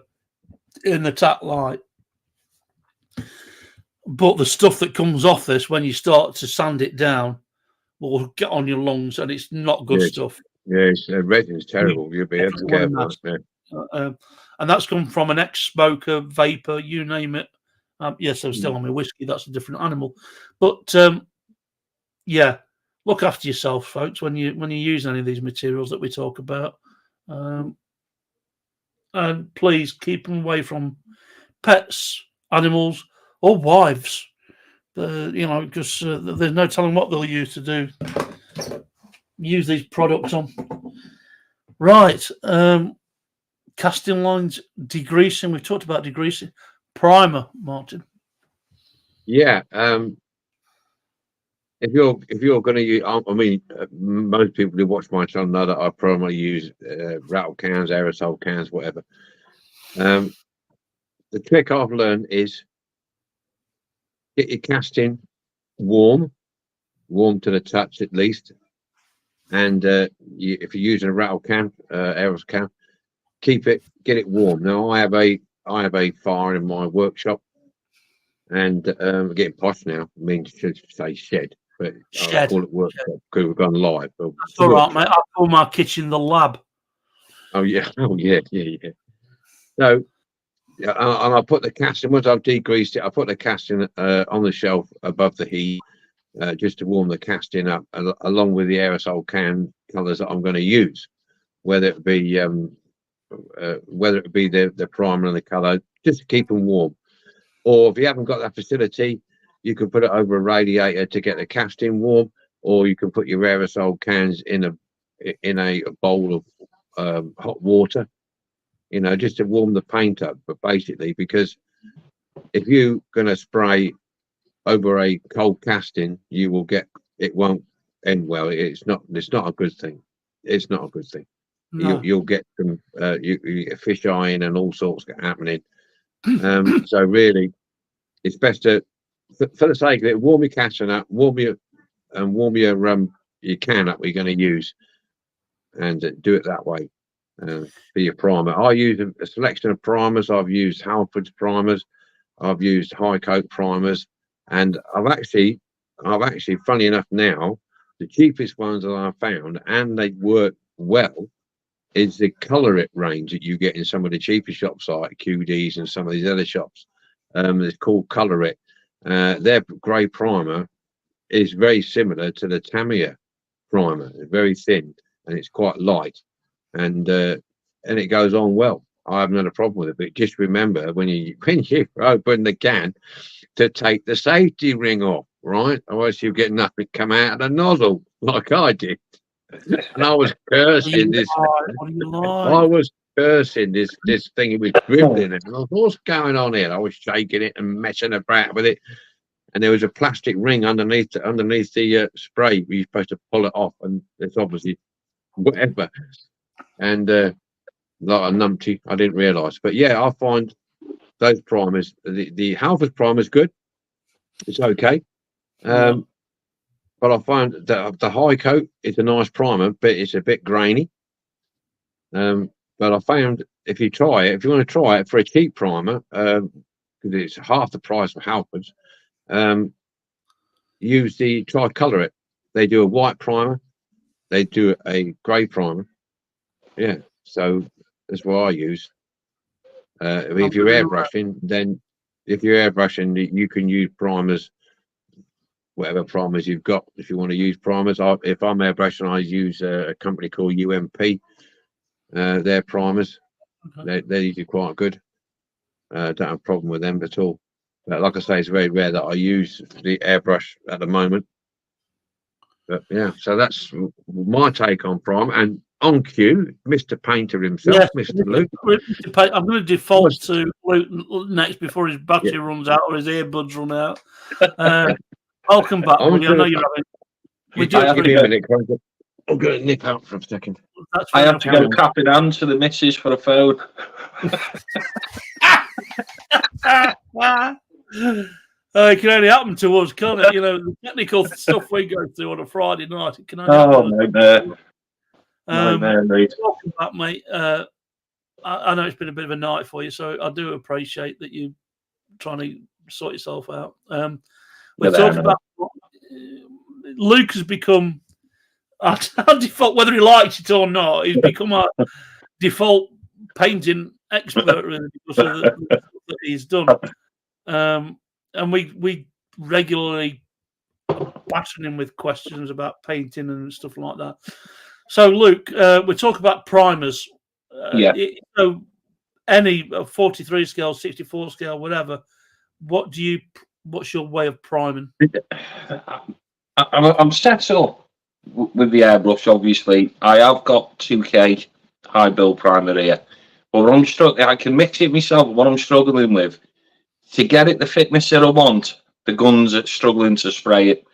in the tack light. But the stuff that comes off this when you start to sand it down will get on your lungs, and it's not good stuff. Yeah, resin's terrible. You'll be able to careful. And that's come from an ex-smoker, vapor, you name it. Yes, I'm still on my whiskey. That's a different animal. But yeah, look after yourself, folks, when you use any of these materials that we talk about. And please keep them away from pets, animals, or wives. Because there's no telling what they'll use to use these products on. Right. Casting lines, degreasing. We've talked about degreasing. Primer, Martin. Yeah. If you're going to use, I mean, most people who watch my channel know that I primarily use rattle cans, aerosol cans, whatever. The trick I've learned is get your casting warm to the touch at least. And if you're using a rattle can, aerosol can, get it warm. Now I have a fire in my workshop, and getting posh now. I mean, should say shed, but I call it workshop because we've gone live. That's all right, mate. I call my kitchen the lab. Oh yeah, yeah. So, and I put the casting, once I've degreased it, I put the casting on the shelf above the heat, just to warm the casting up, along with the aerosol can colours that I'm going to use, whether it be the primer and the colour, just to keep them warm. Or if you haven't got that facility, you can put it over a radiator to get the casting warm, or you can put your aerosol cans in a bowl of hot water, just to warm the paint up. But basically, because if you're going to spray over a cold casting, it won't end well. It's not a good thing. It's not a good thing. No. You'll get some you fish eyeing and all sorts happening. So really, it's best to, for the sake of it, warm your casting up, warm your can up you're going to use, and do it that way. For your primer, I use a selection of primers. I've used Halford's primers, I've used High Coat primers, and I've actually, funny enough, now the cheapest ones that I've found, and they work well, is the Colour It range that you get in some of the cheaper shops like QD's and some of these other shops. It's called Colour It. Their grey primer is very similar to the Tamiya primer. It's very thin and it's quite light, and it goes on well. I haven't had a problem with it, but just remember when you open the can to take the safety ring off, right? Otherwise you get nothing come out of the nozzle like I did. And I was cursing this. I was cursing this thing. It was dribbling, and I thought, what's going on here? I was shaking it and messing about with it, and there was a plastic ring underneath the spray. You're supposed to pull it off, and it's obviously whatever. And like a numpty, I didn't realise. But yeah, I find those primers, the Halford's primer is good. It's okay. But I find that the High Coat is a nice primer, but it's a bit grainy. But I found if you want to try it for a cheap primer, because it's half the price of Halford's, try Colour It. They do a white primer, they do a grey primer. Yeah, so that's what I use. If you're airbrushing, you can use primers, whatever primers you've got. If you want to use primers, if I'm airbrushing, I use a company called UMP. Their primers, they're usually quite good. Don't have a problem with them at all. But like I say, it's very rare that I use the airbrush at the moment. But yeah, so that's my take on primer. And on cue, Mr. Painter himself, Mr. Luke. I'm going to default to Luke next before his battery runs out or his earbuds run out. I'll come back. I know you're having. Give me a minute. I'm going to nip out for a second. I have to go cap in hand to the missus for a phone. It can only happen to us, can't it? The technical stuff we go through on a Friday night. It can only happen. Welcome back, mate. I know it's been a bit of a night for you, so I do appreciate that you trying to sort yourself out. We're talking about Luke has become our default, whether he likes it or not. He's become our default painting expert, really, because of the stuff that he's done. And we regularly bashing him with questions about painting and stuff like that. So, Luke, we talk about primers. So, any 43 scale, 64 scale, whatever. What's your way of priming? I'm set up with the airbrush. Obviously, I have got 2K high build primer here, but I'm struggling. I can mix it myself. What I'm struggling with to get it the thickness that I want, the gun's struggling to spray it.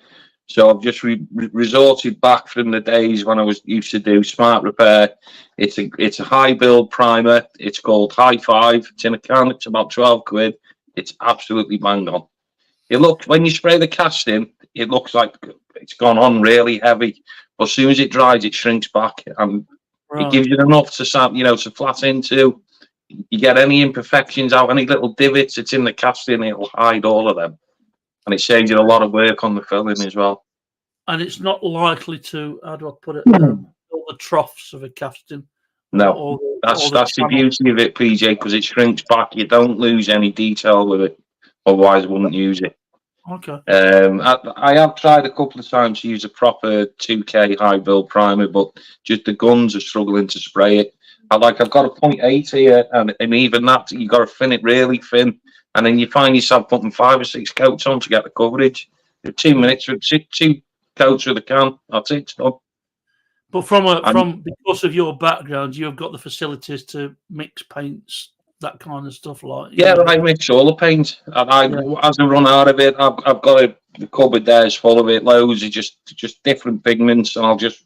So I've just resorted back from the days when I used to do smart repair. It's a high build primer. It's called High 5. It's in a can. It's about 12 quid. It's absolutely bang on. When you spray the casting, it looks like it's gone on really heavy. But as soon as it dries, it shrinks back. And It gives you enough to to flat into. You get any imperfections out, any little divots that's in the casting, it'll hide all of them, and it saves you a lot of work on the filling as well. And it's not likely to, how do I put it, all the troughs of a casting. No, that's the beauty of it, PJ, because it shrinks back. You don't lose any detail with it, otherwise I wouldn't use it. Okay. I have tried a couple of times to use a proper 2K high build primer, but just the guns are struggling to spray it. I've got a 0.8 here, and even that, you got to thin it really thin, and then you find yourself putting 5 or 6 coats on to get the coverage. 2 minutes with 2 coats with a can, that's it. Stop. But because of your background, you've got the facilities to mix paints, that kind of stuff, like. Yeah, I mix all the paint, and as I run out of it, I've got the cupboard there is full of it, loads of just different pigments, and I'll just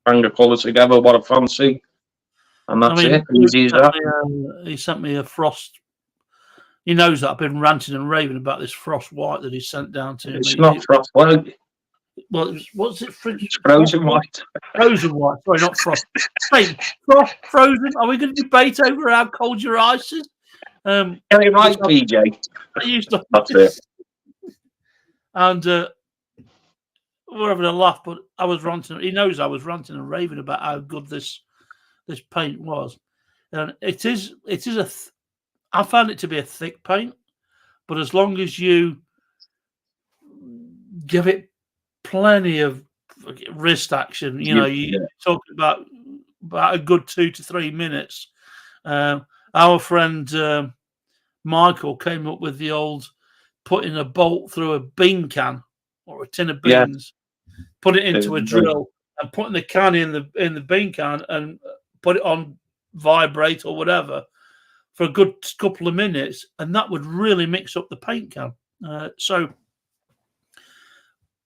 hang the colour together what I fancy. And that's it. Easy as that. He sent me a frost. He knows that I've been ranting and raving about this frost white that he sent down to me. It's not frost white. Well, what's it? It's frozen white. Frozen white. Sorry, not frost. Hey, frozen. Are we going to debate over how cold your ice is? Get it right, PJ. That's it. And we're having a laugh, but I was ranting. He knows I was ranting and raving about how good this paint was, and it is I found it to be a thick paint, but as long as you give it plenty of wrist action, you're talking about a good 2 to 3 minutes. Our friend Michael came up with the old putting a bolt through a bean can or a tin of beans, put it into a drill, and putting the can in the bean can and put it on vibrate or whatever for a good couple of minutes, and that would really mix up the paint can. So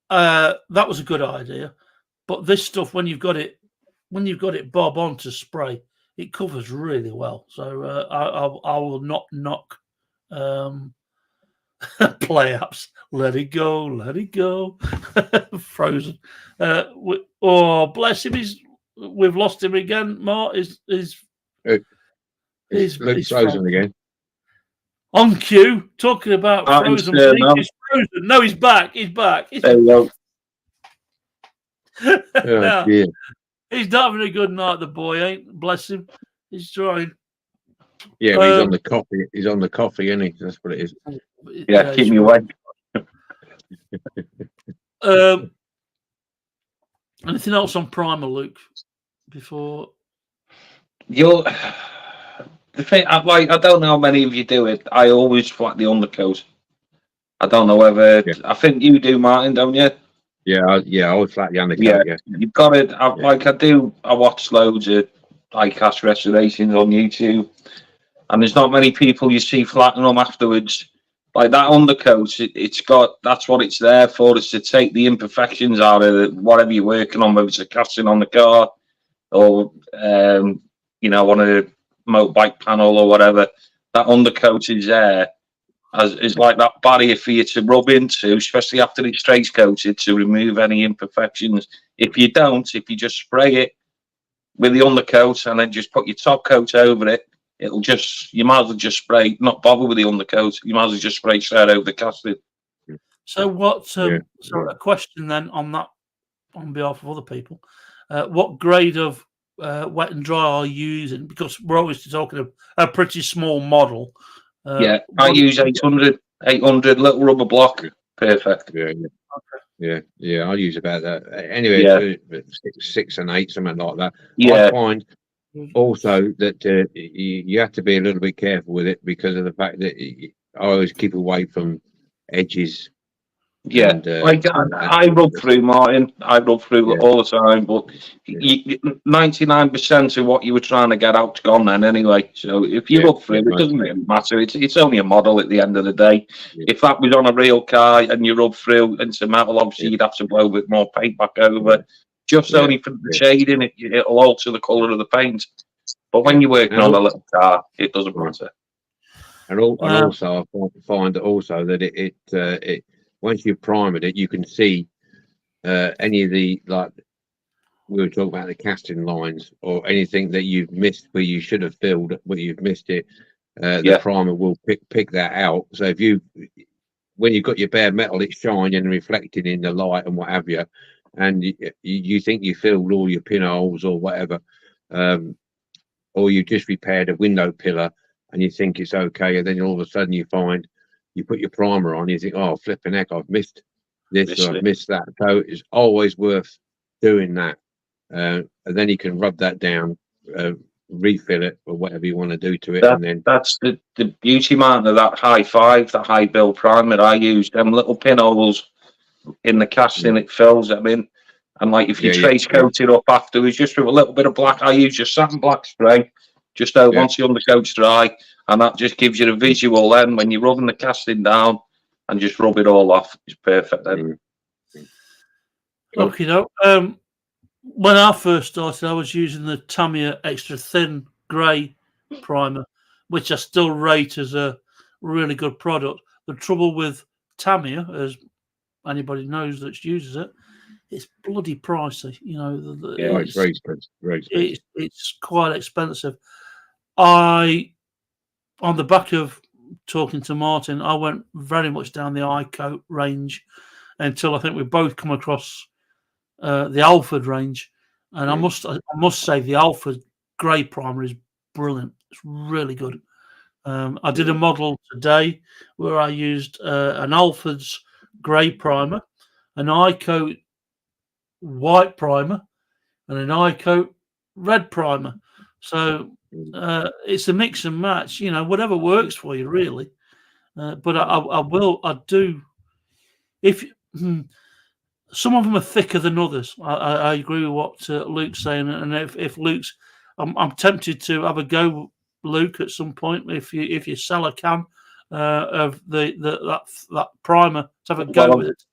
that was a good idea. But this stuff, when you've got it bob on to spray, it covers really well. So I will not knock play apps. Let it go. Frozen. Bless him. We've lost him again. Mark he's frozen again. On cue, talking about frozen. He's frozen. No, he's back. He's back. There you go. Now, he's not having a good night, the boy, ain't. Bless him. He's trying. Yeah, he's on the coffee. He's on the coffee, isn't he? That's what it is. Yeah, keep me away. Anything else on primer, Luke? Before the thing, I don't know how many of you do it. I always flat the undercoat. I don't know whether I think you do, Martin, don't you? Yeah, I always flat the undercoat. Yeah, you've got it. I watch loads of Diecast restorations on YouTube, and there's not many people you see flattening them afterwards. Like that undercoat, it's got, that's what it's there for. It's to take the imperfections out of it, whatever you're working on, whether it's a casting on the car or on a motorbike panel or whatever. That undercoat is there is like that barrier for you to rub into, especially after it's trace coated, to remove any imperfections. If you just spray it with the undercoat and then just put your top coat over it, you might as well just spray, not bother with the undercoat. You might as well just spray straight over the casting. So a question then on that, on behalf of other people, what grade of wet and dry are you using? Because we're always talking of a pretty small model. I use 800 little rubber block. Perfect. Yeah. I use about that. Anyway, 6 and 8, something like that. Yeah. I find also that you have to be a little bit careful with it because of the fact that I always keep away from edges. Yeah, I rub through, Martin. I rub through all the time, but 99% of what you were trying to get out's gone then anyway. So if you rub through, it doesn't really matter. It's only a model at the end of the day. Yeah. If that was on a real car and you rub through into metal, obviously you'd have to blow a bit more paint back over. Just only for the shading, it'll alter the colour of the paint. But when you're working on a little car, it doesn't matter. And also, I find also that it once you've primed it, you can see any of the we were talking about the casting lines or anything that you've missed where you should have filled, where you've missed it, the primer will pick that out. So if you, when you've got your bare metal, it's shining and reflecting in the light and what have you, and you think you filled all your pinholes or whatever, or you just repaired a window pillar and you think it's okay, and then all of a sudden you find you put your primer on, you think, oh, flipping heck, I've missed this or I've missed that. So it's always worth doing that. And then you can rub that down, refill it or whatever you want to do to it. And then that's the beauty, man, of that high 5, that high build primer. I use them little pinholes in the casting, it fills them in. And like if you trace coat it up afterwards, just with a little bit of black, I use just satin black spray, just out once the undercoat's dry, and that just gives you a visual then when you're rubbing the casting down and just rub it all off. It's perfect then. Okay, when I first started, I was using the Tamiya extra thin grey primer, which I still rate as a really good product. The trouble with Tamiya, as anybody knows that uses it, it's bloody pricey. You know, it's very expensive. Very expensive. It's quite expensive. On the back of talking to Martin, I went very much down the iCoat range until I think we both come across the Alfred range, and I must say the Alfred grey primer is brilliant. It's really good. I did a model today where I used an Alfred's grey primer, an iCoat white primer, and an iCoat red primer. So it's a mix and match, you know, whatever works for you, really. But I do. If some of them are thicker than others, I agree with what Luke's saying. And if Luke's, I'm tempted to have a go, Luke, at some point. If you sell a can of that primer, to have a go with it.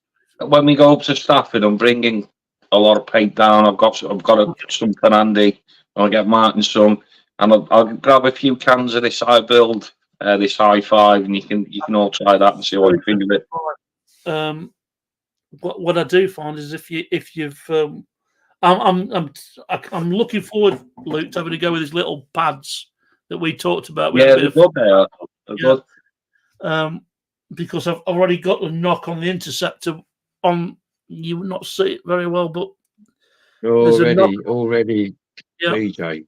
When we go up to Stafford, I'm bringing a lot of paint down. I've got something handy. I'll get Martin some, and I'll grab a few cans of this high build, this high 5, and you can all try that and see what you think of it. What I do find is if you've I'm looking forward, Luke, to having to go with his little pads that we talked about. They're good there. Good. Because I've already got the knock on the interceptor on. You would not see it very well, but already, DJ.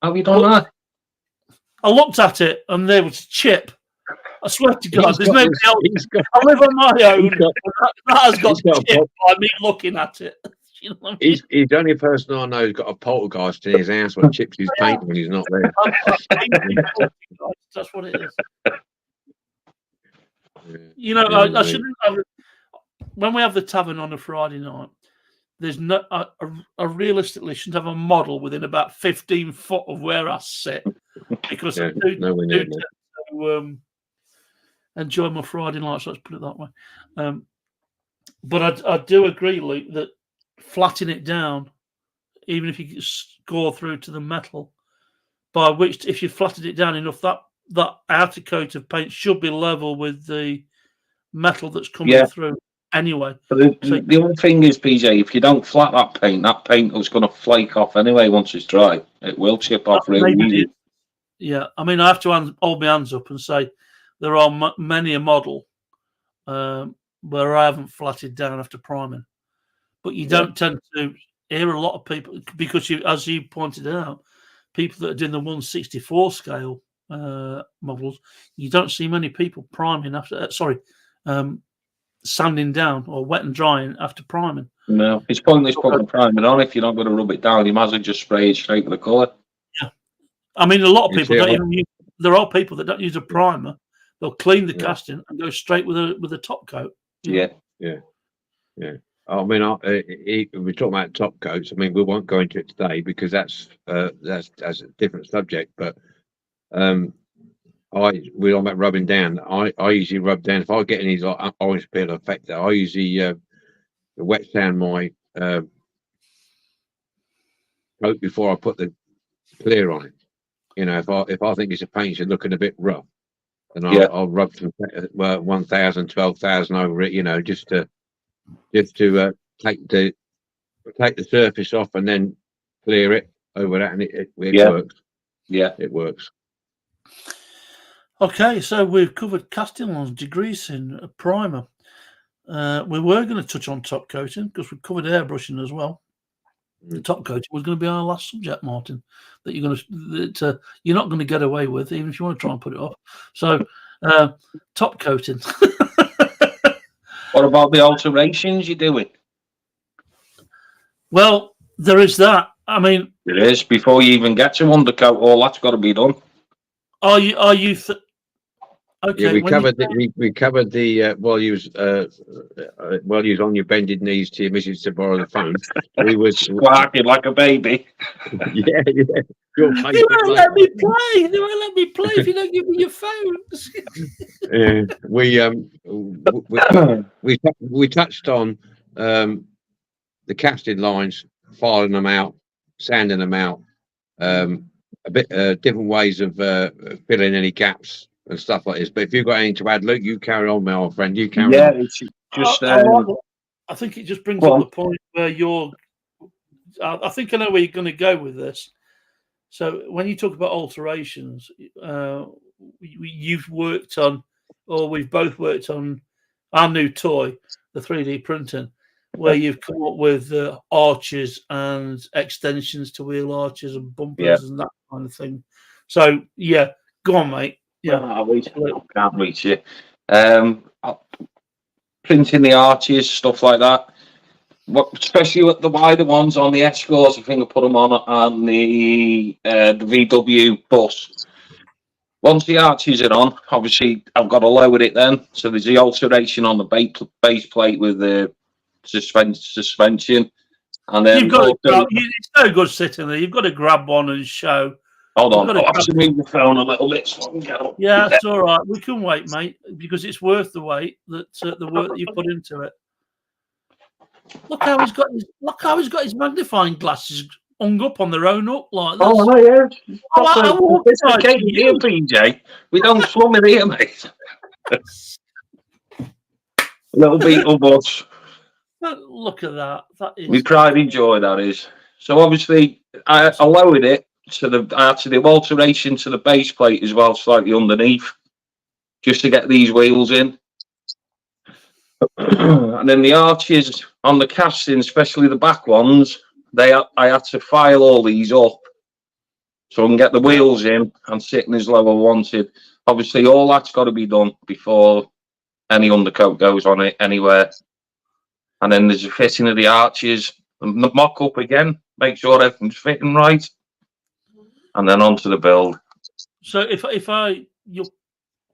Have you done that? I looked at it and there was a chip. I swear to God, there's nobody else. I live on my own. That has got chip by me looking at it. You know what I mean? He's the only person I know who's got a poltergeist in his house when chips his paint when he's not there. That's what it is. You know, I shouldn't have. When we have the tavern on a Friday night, there's no. I realistically shouldn't have a model within about 15 foot of where I sit, because I do enjoy my Friday nights. Let's put it that way. But I do agree, Luke, that flatten it down, even if you score through to the metal, by which if you flattened it down enough, that outer coat of paint should be level with the metal that's coming through anyway. But the other thing is, PJ, if you don't flat that paint is going to flake off anyway once it's dry. It will chip off really easy. Yeah, I mean, I have to hold my hands up and say there are many a model where I haven't flatted down after priming. But you don't tend to hear a lot of people, because as you pointed out, people that are doing the 1/64 scale models, you don't see many people priming after. Sanding down or wet and drying after priming. No, it's pointless putting priming on if you're not going to rub it down. You might as well just spray it straight with the colour. Yeah, I mean, a lot of people don't even use. There are people that don't use a primer. They'll clean the casting and go straight with a top coat. Yeah. I mean, we're talking about top coats. I mean, we won't go into it today because that's a different subject. But we're talking about rubbing down. I usually rub down if I get any like orange peel effect. I usually wet sand my coat before I put the clear on it. You know, if I think it's a paint should looking a bit rough, then I'll rub some 1,000, 12,000 over it. You know, just to take the take the surface off and then clear it over that, and it Yeah. works. Yeah. It works. Okay, so we've covered casting lines, degreasing, a primer. We were going to touch on top coating because we covered airbrushing as well. The top coating was going to be our last subject, Martin, that you're not going to get away with, even if you want to try and put it off. So, top coating. What about the alterations you're doing? Well, there is that. I mean, It is before you even get to undercoat. All that's got to be done. Are you? Okay. Yeah, we covered the while you was on your bended knees to your missus to borrow the phone. We was Squawking like a baby. yeah. You won't let me play. They won't let me play if you don't give me your phones. We touched on the casting lines, filing them out, sanding them out, a bit different ways of filling any gaps and stuff like this. But if you've got anything to add, Luke, you carry on, my old friend. You carry on. It's just. I think it just brings up the point where I think I know where you're going to go with this. So when you talk about alterations, you've worked on, or we've both worked on our new toy, the 3D printing, where you've come up with arches and extensions to wheel arches and bumpers and that kind of thing. So yeah, go on, mate. Yeah, I can't reach it. Printing the arches, stuff like that. Especially with the wider ones on the Escorts, I think I put them on the VW bus. Once the arches are on, obviously I've got to lower it then. So there's the alteration on the base plate with the suspension, and then you've got it's no good sitting there. You've got to grab one and show. Hold on, I'll have to move the phone a little bit so I can get up. Yeah, it's all right. We can wait, mate, because it's worth the wait. The work that you put into it. Look how he's got his magnifying glasses hung up on their own hook like this. Oh, yeah. PJ. We don't slum it here, mate. Little Beetleborgs. Look at that. That is. We pride and joy, that is. So obviously, I lowered it to the alteration to the base plate as well, slightly underneath, just to get these wheels in. And then the arches on the casting, especially the back ones, I had to file all these up so I can get the wheels in and sitting as low as I wanted. Obviously, all that's got to be done before any undercoat goes on it anywhere. And then there's a fitting of the arches and the mock up again, make sure everything's fitting right, and then onto the build. So you'll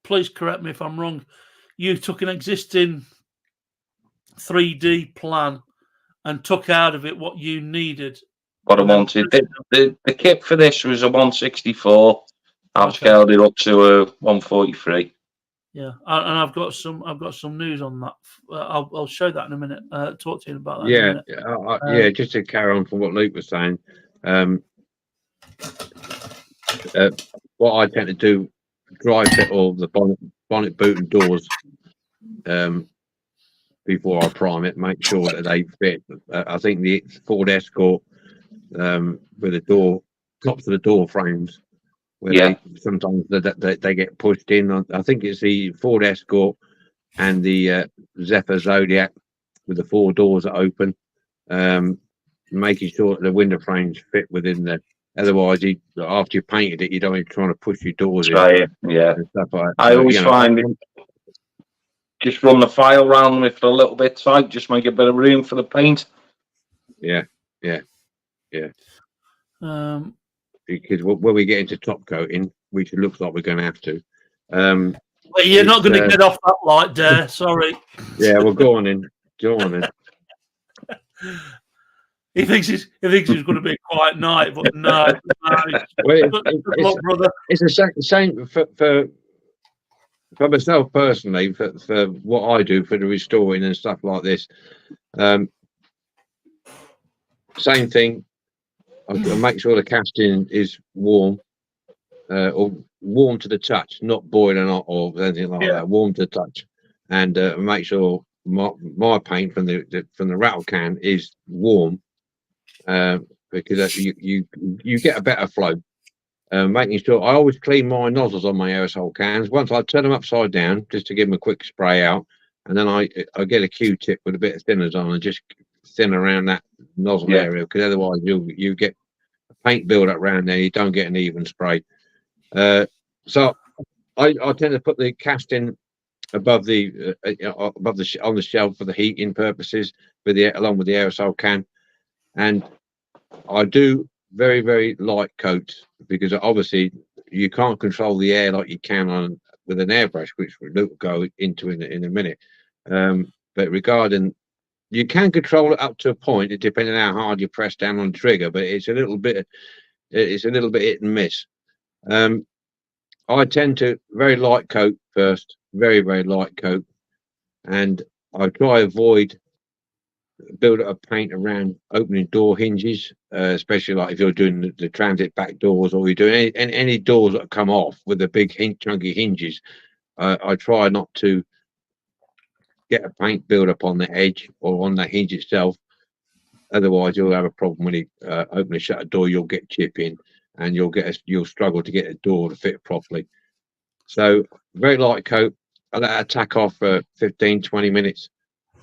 please correct me if I'm wrong. You took an existing 3D plan and took out of it what you needed. What I wanted. The kit for this was a 164. I've scaled it up to a 143. Yeah, and I've got some news on that. I'll show that in a minute. Talk to you about that. Yeah, yeah. Just to carry on from what Luke was saying, what I tend to do, dry fit all the bonnet, boot, and doors before I prime it. Make sure that they fit. I think the Ford Escort with the tops of the door frames, where sometimes they get pushed in. I think it's the Ford Escort and the Zephyr Zodiac with the 4 doors that open, making sure that the window frames fit within the. Otherwise, after you painted it, you don't want to trying to push your doors in. Yeah. And stuff like that. I always find just run the file round with it a little bit tight, just make a bit of room for the paint. Yeah. Because when we get into top coating, which it looks like we're going to have to. Well, you're not going to get off that light, Dare. Sorry. Yeah, well, go on in. Go on in. He thinks it's going to be a quiet night, but no. It's the same for myself personally. For what I do for the restoring and stuff like this, same thing. I make sure the casting is warm, or warm to the touch, not boiling or anything like that. Warm to the touch, and make sure my paint from the rattle can is warm because you get a better flow. Making sure I always clean my nozzles on my aerosol cans. Once I turn them upside down just to give them a quick spray out, and then I get a Q-tip with a bit of thinners on and just thin around that nozzle area, because otherwise you get a paint build up around there. You don't get an even spray. So I tend to put the casting above the on the shelf for the heating purposes, along with the aerosol can, and I do very, very light coats, because obviously you can't control the air like you can with an airbrush, which we'll go into in a minute. But regarding, you can control it up to a point, depending on how hard you press down on the trigger, but it's a little bit hit and miss. I tend to very light coat first, very, very light coat, and I try avoid build up paint around opening door hinges, especially like if you're doing the transit back doors, or you're doing any doors that come off with the big chunky hinges. I try not to get a paint build up on the edge or on the hinge itself. Otherwise, you'll have a problem when you open and shut a door. You'll get chipping, and you'll struggle to get a door to fit properly. So very light coat. I let that tack off for 15-20 minutes.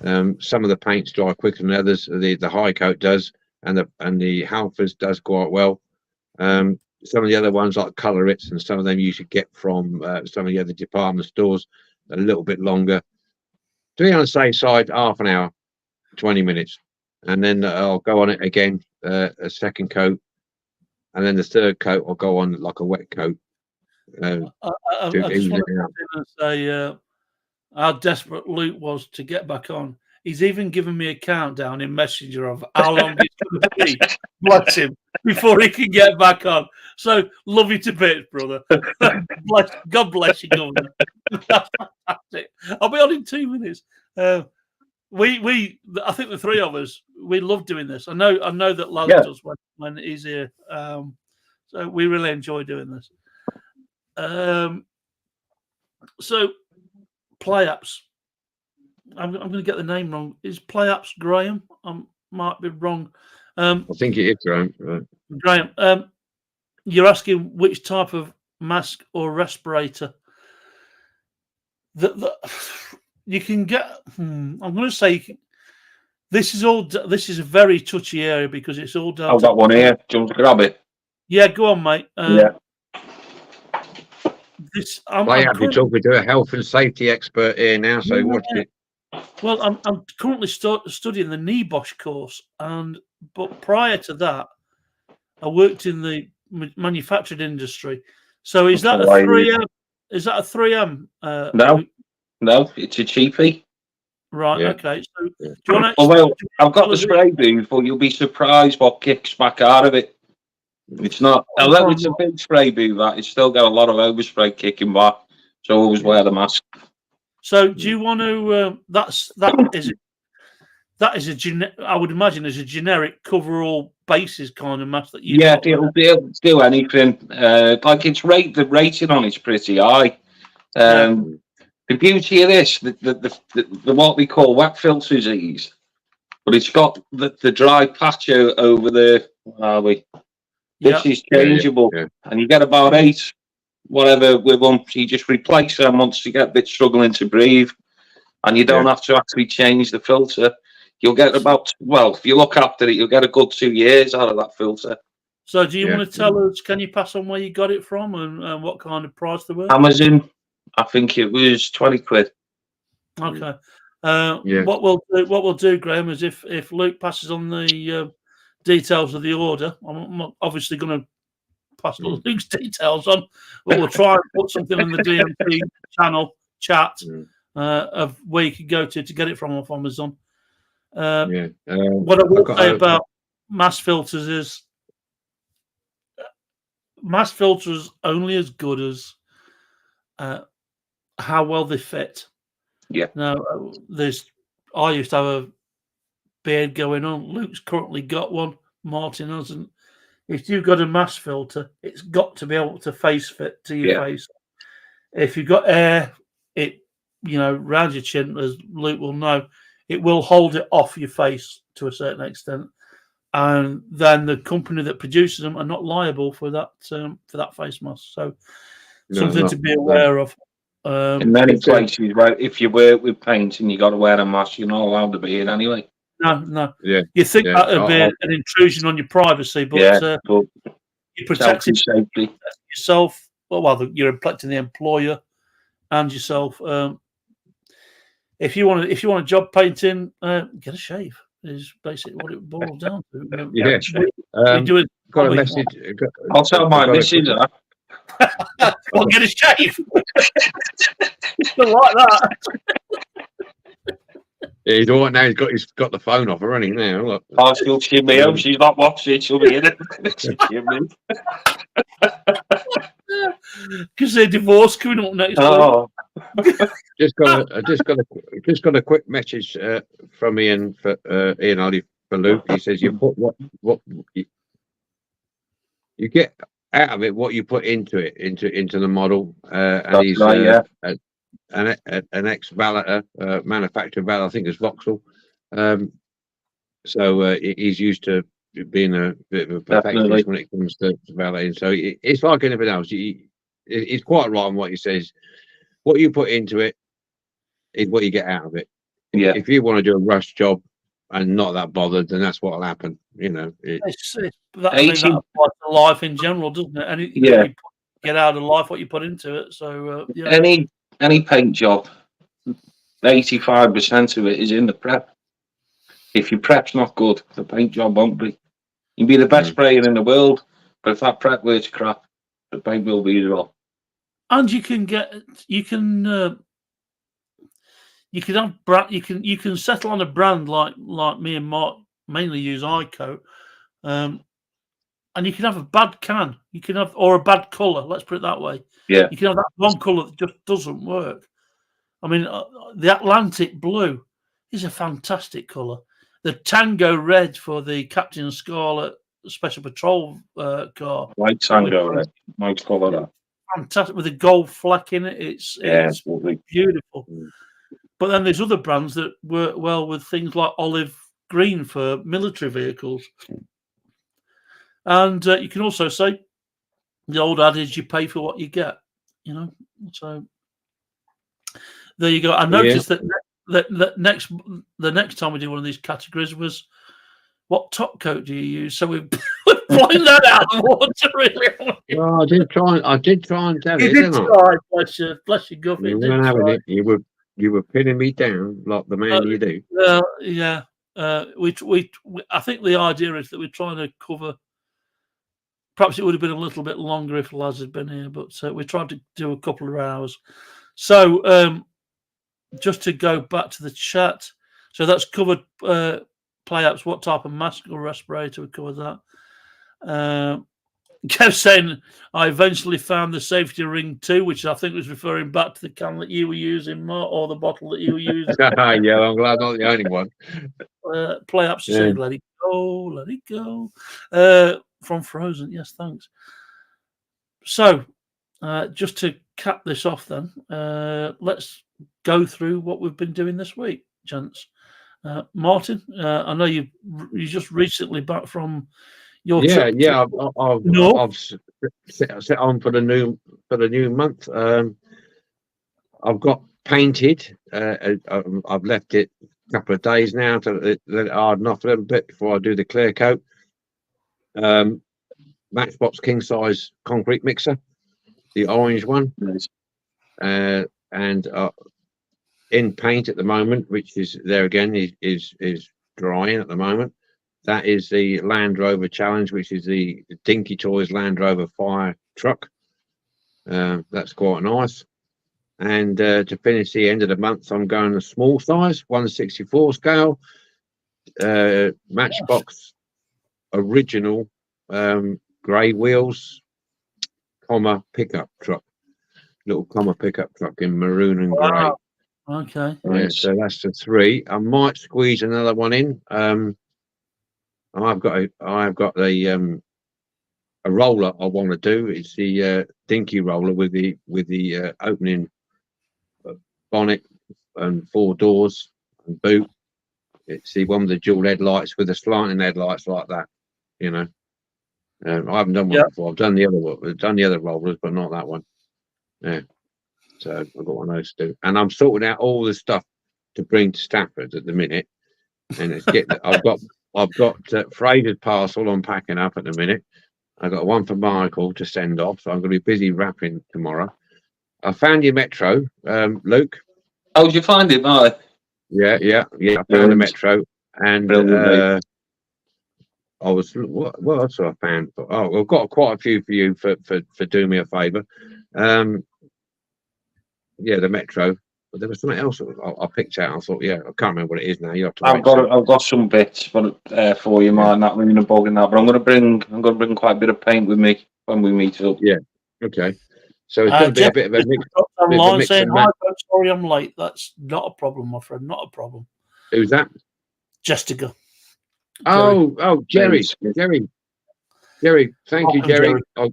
Some of the paints dry quicker than others. The high coat does, and the Halfers does quite well. Some of the other ones like Colorits, and some of them you should get from some of the other department stores, a little bit longer. To be on the safe side, half an hour, 20 minutes, and then I'll go on it again, a second coat, and then the third coat I'll go on like a wet coat. I just want to say how desperate Luke was to get back on. He's even given me a countdown in Messenger of how long it's going to be, bless him, before he can get back on. So, love you to bits, brother. God bless you, Governor. That's fantastic. I'll be on in 2 minutes. I think the three of us, we love doing this. I know that Lazi does when he's here. So we really enjoy doing this. So, Playapps. I'm going to get the name wrong. Is Playapps Graham? I might be wrong. I think it is Graham. Right. Graham, you're asking which type of mask or respirator that you can get. I'm going to say this is a very touchy area, because it's all down. I've got one here. Do you want to grab it? Yeah, go on, mate. Yeah. You're talking to a health and safety expert here now, so watch it. Well, I'm currently studying the NEBOSH course, but prior to that, I worked in the manufacturing industry. So is that a 3M? Is that a 3M? No, it's a cheapie. Right. Yeah. Okay. So do you want to? Well, I've got the spray booth, but you'll be surprised what kicks back out of it. It's not. Although it's a big spray booth, it's still got a lot of overspray kicking back. So always wear the mask. So do you want to? That is a I would imagine is a generic cover all bases kind of mask that you. Yeah, it'll do anything. Like the rating on it's pretty high. The beauty of this, the what we call wet filters ease, but it's got the dry patch over the. This is changeable, and you get about 8, whatever with them. So you just replace them once you get a bit struggling to breathe, and you don't have to actually change the filter. You'll get about, if you look after it, you'll get a good 2 years out of that filter. So do you want to tell us, can you pass on where you got it from and what kind of price they were? Amazon, I think it was 20 quid. Okay. What we'll do, Graham, is if Luke passes on the details of the order, I'm obviously going to pass Luke's details on, but we'll try and put something in the DMC channel chat of where you can go to get it from off Amazon. What I will say about mass filters is mass filters only as good as how well they fit. Yeah. Now, I used to have a beard going on. Luke's currently got one. Martin hasn't. If you've got a mass filter, it's got to be able to face fit to your face. If you've got air, round your chin, as Luke will know, it will hold it off your face to a certain extent. and then the company that produces them are not liable for that face mask. So something to be aware of. In many places, right, if you work with paint and you got to wear a mask, you're not allowed to be in anyway. No. Yeah. You think that would be an intrusion on your privacy, but you're protecting safety. yourself. Well, you're protecting the employer and yourself. If you want a job painting, get a shave. Is basically what it boils down to. Yeah. We do it. Got a message. I'll tell my missus that. Well, get a shave. Like that. Yeah, he's all right now. He's got the phone off her, hasn't he? Now, look. Oh, she'll be home. She's not watching. She'll be in it. Because they're divorced coming up next week. Just got a quick message from Ian for Ian Ollie for Luke. He says you put what you get out of it, what you put into it, into the model. And he's right, an ex-valeter, manufacturer valet, I think it's Vauxhall. So he's used to being a bit of a perfectionist when it comes to valeting. So it's like anything else. He's quite right on what he says. What you put into it is what you get out of it. Yeah. If you want to do a rush job and not that bothered, then that's what'll happen. You know. That applies to life in general, doesn't it? And you get out of life what you put into it. So any paint job, 85% of it is in the prep. If your prep's not good, the paint job won't be. You can be the best sprayer in the world, but if that prep works crap, the paint will be as well. And you can settle on a brand like me and Mark mainly use iCoat, and you can have a bad can, or a bad colour. Let's put it that way. Yeah, you can have that one colour that just doesn't work. I mean, the Atlantic blue is a fantastic colour. The Tango red for the Captain Scarlet Special Patrol car. White Tango red, nice colour that. Fantastic with a gold fleck in it. It's beautiful. But then there's other brands that work well with things like olive green for military vehicles. And you can also say the old adage, you pay for what you get, you know. So there you go. I noticed that the next time we do one of these categories was what top coat do you use? So we've blown that out of the water, really. Well, I did try and tell you. You did try, bless you, Guffy. You weren't having it. You were pinning me down like the man you do. Yeah. I think the idea is that we're trying to cover. Perhaps it would have been a little bit longer if Laz had been here, but we're trying to do a couple of hours. So just to go back to the chat, so that's covered play-ups. What type of mask or respirator? We covered that. Kev saying, I eventually found the safety ring too, which I think was referring back to the can that you were using, Mark, or the bottle that you were using. Yeah, I'm glad I'm not the only one. Play-ups saying, let it go. From Frozen, yes, thanks. So, just to cap this off then, let's go through what we've been doing this week, gents. Martin, I know you just recently back from your trip. Yeah. I've set on for the new month. I've got painted. I've left it a couple of days now to let it harden off a little bit before I do the clear coat. Matchbox king size concrete mixer, the orange one. Nice. And in paint at the moment, which is there again, is drying at the moment. That is the Land Rover Challenge, which is the Dinky Toys Land Rover fire truck. That's quite nice. And to finish the end of the month, I'm going a small size, 1/64 scale, Matchbox original grey wheels, pickup truck, little pickup truck in maroon and grey. Okay. Yeah, so that's the 3. I might squeeze another one in. I've got a roller I want to do. It's the Dinky roller with the opening bonnet and 4 doors and boot. It's the one with the dual headlights with the slanting headlights like that. You know, I haven't done one before. I've done the other one. I've done the other rollers, but not that one. Yeah. So I've got one of those to do, and I'm sorting out all the stuff to bring to Stafford at the minute. And it's getting. I've got Fraser's parcel I'm packing up at the minute. I've got one for Michael to send off, so I'm going to be busy wrapping tomorrow. I found your Metro, Luke. Oh, did you find it, Mark? Yeah. I found the Metro, and I was what else have I found? Oh, I've got quite a few for you for doing me a favour. Yeah, the Metro. But there was something else I picked out. I thought, I can't remember what it is now. You have to. I've got some bits for you, Mark. Not really a bug in that, but I'm going to bring quite a bit of paint with me when we meet up. Yeah. Okay. So it's going to be a bit of a mix. Online saying, "Hi, I'm sorry, I'm late." That's not a problem, my friend. Not a problem. Who's that? Jessica. Oh, Jerry. Thank you, Jerry. I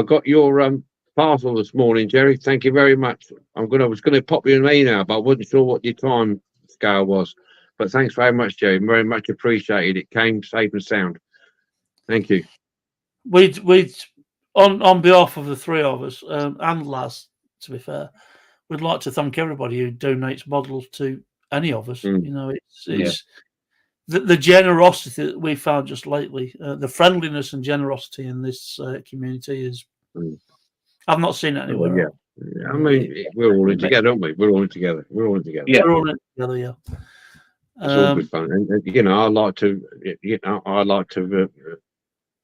got your parcel this morning, Jerry. Thank you very much. I was going to pop you an email, but I wasn't sure what your time scale was. But thanks very much, Jerry. Very much appreciated. It came safe and sound. Thank you. We'd on behalf of the three of us and Laz, to be fair, we'd like to thank everybody who donates models to any of us. You know, it's the generosity that we found just lately, the friendliness and generosity in this community is. I've not seen it anywhere else. Yeah. I mean, we're all in together, aren't we? We're all in together. Yeah, we're all in together. Yeah. It's all good fun, and you know, I like to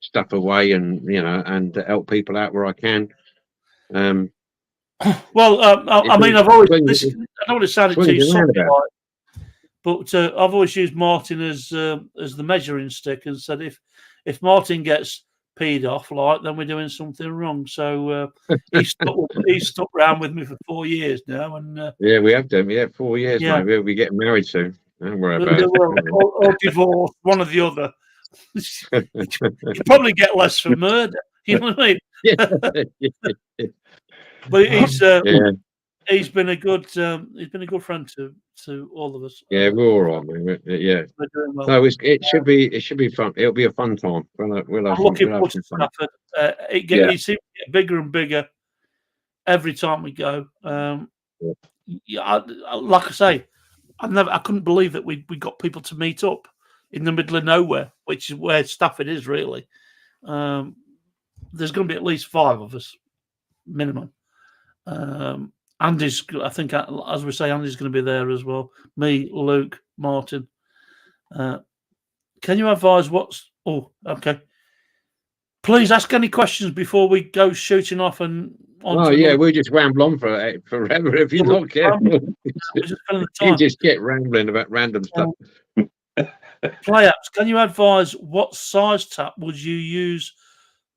stuff away, and and help people out where I can. I mean, I've always. I don't want to sound too soppy, but I've always used Martin as the measuring stick, and said if Martin gets peed off, then we're doing something wrong. So he's stuck around with me for 4 years now, and yeah, we have done. Yeah, 4 years. Yeah. Mate. We'll be getting married soon. Don't worry about it. Or divorce, one or the other. You probably get less for murder. You know what I mean? But he's been a good friend to all of us. Yeah, we're all right, man. Yeah. Well. No, it should be fun. It'll be a fun time. We'll have looking forward to Stafford. It seems to get bigger and bigger every time we go. Like I say, I couldn't believe that we got people to meet up in the middle of nowhere, which is where Stafford is really. There's going to be at least 5 of us, minimum. Andy's, I think, as we say, Andy's going to be there as well. Me, Luke, Martin. Can you advise what's? Oh, okay. Please ask any questions before we go shooting off and. We just ramble on forever if you're not careful. You just get rambling about random stuff. Playouts, can you advise what size tap would you use?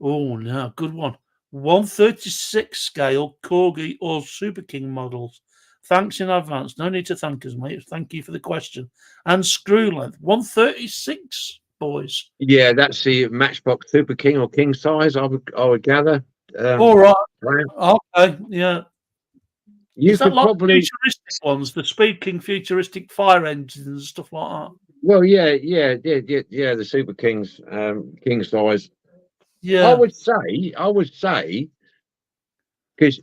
Oh no, good one. 136 scale Corgi or Super King models. Thanks in advance. No need to thank us, mate. Thank you for the question. And screw length 136, boys. Yeah, that's the Matchbox Super King or King size. I would gather. All right. Okay. Yeah. You could probably futuristic ones, the Speed King futuristic fire engines and stuff like that. Well, yeah. The Super Kings, King size. Yeah, I would say, because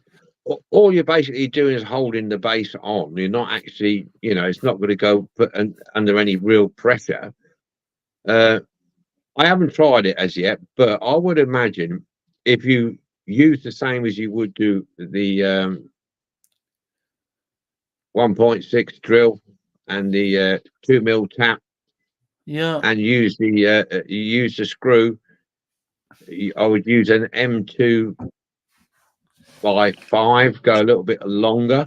all you're basically doing is holding the base on. You're not actually, it's not going to go under any real pressure. I haven't tried it as yet, but I would imagine if you use the same as you would do the 1.6 drill and the 2mm tap, and use the screw. I would use an M2 by 5, go a little bit longer,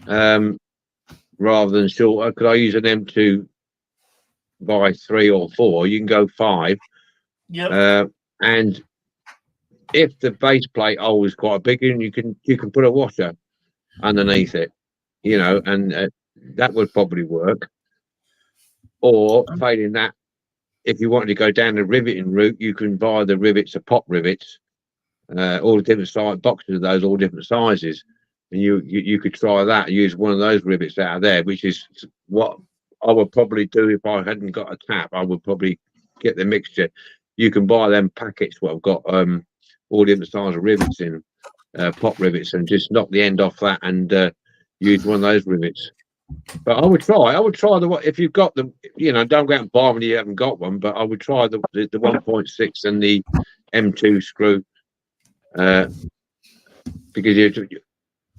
rather than shorter. Could I use an M2 by 3 or 4? You can go 5. Yeah. And if the base plate hole is quite big, and you can put a washer underneath it, and that would probably work. Or failing that, if you wanted to go down the riveting route, you can buy the rivets, the pop rivets, all the different size boxes of those, all different sizes, and you could try that. Use one of those rivets out of there, which is what I would probably do if I hadn't got a tap. I would probably get the mixture. You can buy them packets. Well, I've got all different styles of rivets in, pop rivets, and just knock the end off that and use one of those rivets. But I would try the if you've got them. You know, don't go out and buy them when you haven't got one. But I would try the 1.6 and the M2 screw, because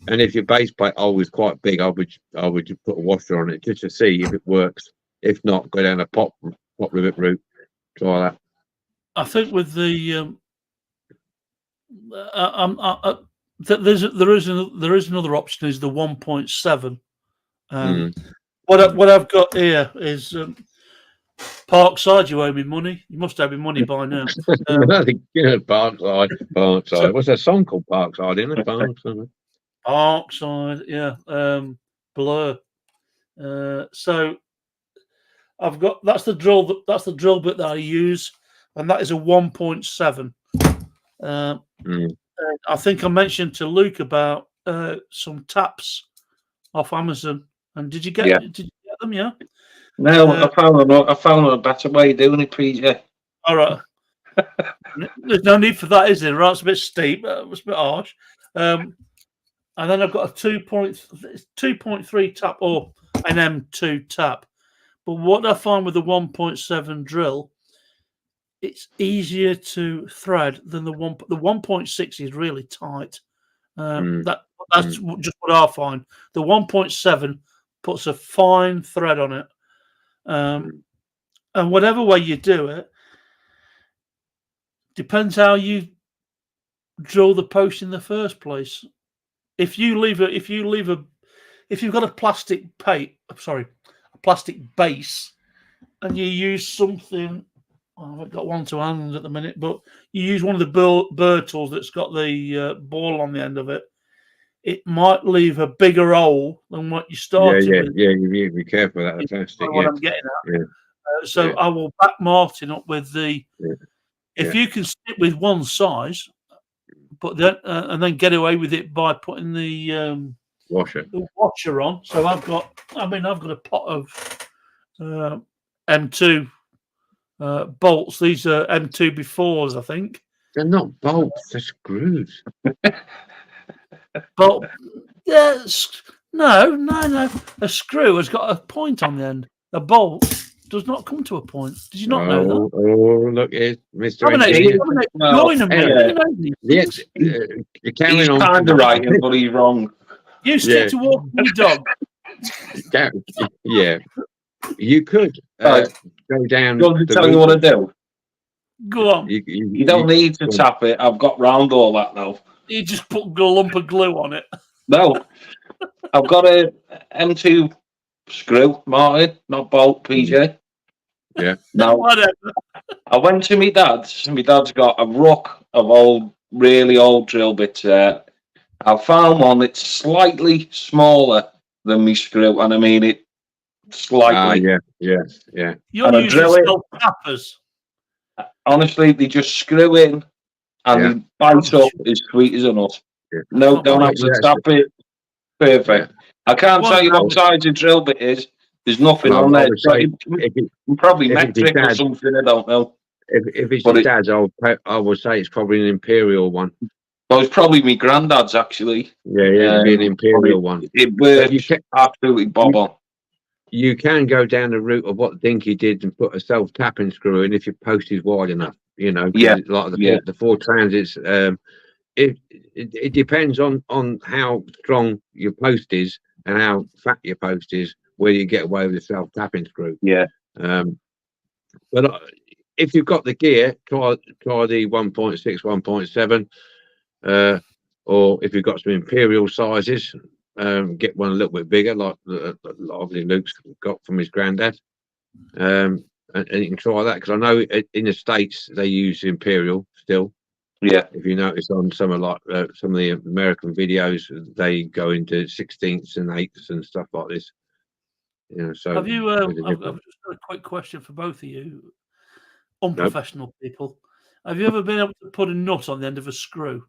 and if your base plate is quite big, I would just put a washer on it just to see if it works. If not, go down a pop rivet route. Try that. I think with the there is another option, is the 1.7. What I've got here is Parkside. You owe me money. You must owe me money by now. Parkside. What's that song called? Parkside, isn't it? Parkside, yeah. Blur. So I've got that's the drill bit that I use, and that is a 1.7. I think I mentioned to Luke about some taps off Amazon. And did you get them? Yeah. No, I found a better way of doing it, PJ. All right. There's no need for that, is there? Right, it's a bit steep. It's a bit harsh. And then I've got a 2.3 tap or an M2 tap. But what I find with the 1.7 drill, it's easier to thread than the 1.6 is really tight. That's just what I find. The 1.7 puts a fine thread on it. And whatever way you do it, depends how you drill the post in the first place. If you've got a plastic base, and you use something, I haven't got one to hand at the minute, but you use one of the bird tools that's got the ball on the end of it, it might leave a bigger hole than what you started with. Yeah, you need to be careful with that plastic. What I'm getting at. I will back Martin up with the. If you can stick with one size, but then and then get away with it by putting the washer on. So I've got a pot of M2 bolts. These are M2 befores, I think. They're not bolts; they're screws. But no. A screw has got a point on the end. A bolt does not come to a point. Did you not know that? Oh, look, it's Mr. Yes, you're carrying on. He's kind of right, but he's wrong. You stick to walking your dog. Yeah, you could go down. Do you want to tell you what to do? Go on. You don't need to tap it. I've got round all that now. You just put a lump of glue on it. No, I've got a M2 screw, Martin, not bolt, PJ. Yeah. Now, whatever. I went to my dad's. My dad's got a ruck of really old drill bits there. I found one that's slightly smaller than my screw, and I mean it slightly. Yeah. You're using tappers. Honestly, they just screw in and they bite up as sweet as a nut. Yeah. No, don't have to tap it. Perfect. I can't tell you what size the drill bit is. There's nothing on there. Probably metric or something. I don't know. If it's your dad's, I would say it's probably an imperial one. Well, it's probably my granddad's actually. Yeah, it'd be an imperial one. It works absolutely bob on. You can go down the route of what Dinky did and put a self-tapping screw in if your post is wide enough. You know, like the four transits. It depends on how strong your post is and how fat your post is, where you get away with a self-tapping screw. Yeah. But if you've got the gear, try the 1.6, 1.7, or if you've got some imperial sizes, get one a little bit bigger, like obviously Luke's got from his granddad, and you can try that, because I know in the States they use imperial still. Yeah. If you notice on some of the American videos, they go into 16ths and 8ths and stuff like this. You know, so have you? I've just got a quick question for both of you, unprofessional people. Have you ever been able to put a nut on the end of a screw?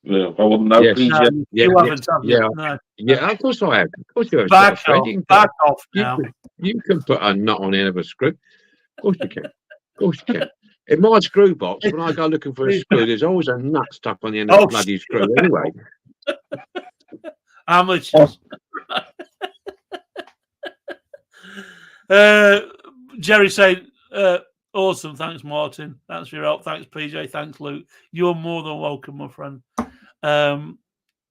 Yeah, I wouldn't know. Yes. PJ. No, you haven't, have you? Yeah. No. Yeah, of course I have. Of course you have. Back Fred. off. You can Back off now. you can put a nut on the end of a screw. Of course you can. Of course you can. In my screw box, when I go looking for a screw, there's always a nut stuck on the end of the bloody screw anyway. Amateurs. Jerry said, awesome. Thanks, Martin. Thanks for your help. Thanks, PJ. Thanks, Luke. You're more than welcome, my friend.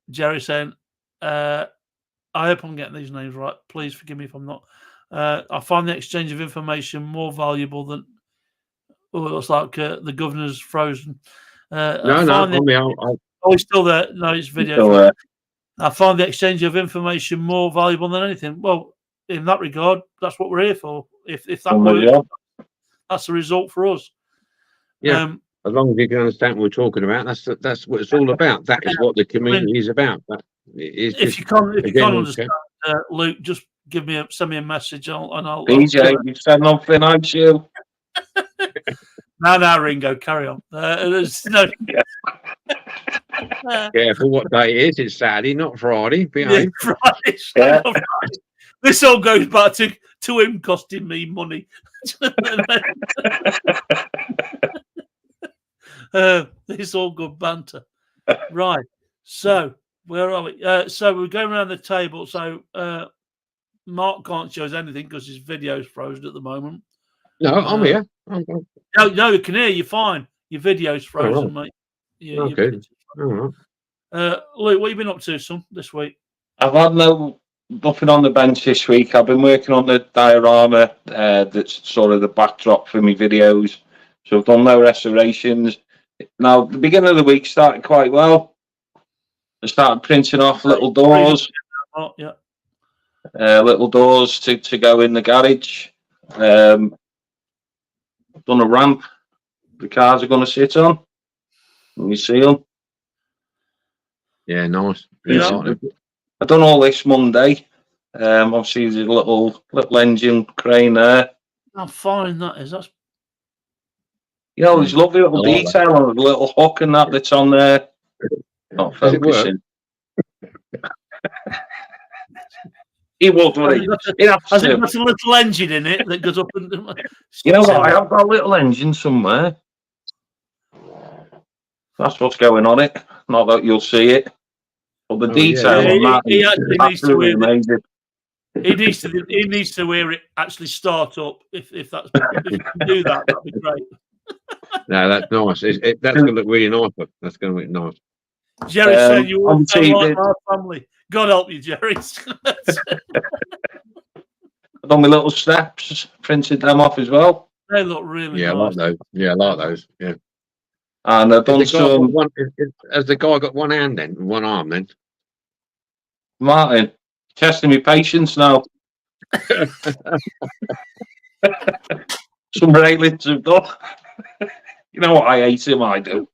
Jerry saying, I hope I'm getting these names right. Please forgive me if I'm not. I find the exchange of information more valuable than it's like the governor's frozen. No, he's still there. No, it's video. Still there. I find the exchange of information more valuable than anything. Well, in that regard, that's what we're here for. If that works, that's the result for us. Yeah. As long as you can understand what we're talking about, that's what it's all about. That is what the community is about. If you can't understand, Luke, just send me a message, and I'll. PJ, you said nothing, aren't you? No, Ringo, carry on. There's no. Careful what day it is. It's Saturday, not Friday. Friday. Yeah. This all goes back to him costing me money. It's all good banter. Right. So, where are we? So, we're going around the table. So, Mark can't show us anything because his video's frozen at the moment. No, I'm here. No, you can hear you fine. Your video's frozen, mate. Okay. Luke, what have you been up to, son, this week? I've had nothing on the bench this week. I've been working on the diorama that's sort of the backdrop for my videos. So I've done no restorations. Now, the beginning of the week started quite well. I started printing off little doors. Oh, yeah. Little doors to go in the garage. Done a ramp the cars are going to sit on. Let me see them. Yeah, nice. Yeah. I've done all this Monday. Obviously, there's a little engine crane there. How fine that is. That's there's lovely little detail on the little hook and that's on there. Not focusing. He would, wouldn't he? Has it got a little engine in it that goes up and... You know what? I have got a little engine somewhere. That's what's going on it. Not that you'll see it. But the detail on that is absolutely amazing. He needs to hear it actually start up. If you can do that, that'd be great. No, that's nice. That's going to look really nice. That's going to look nice. Jerry said you all sound like our family. God help you, Jerry. I've done my little steps, printed them off as well. They look really nice. I like those. Yeah, I like those. Yeah. And I've done some. Has the guy got one hand then? One arm then? Martin, testing my patience now. Some railings have done. You know what? I hate him, I do.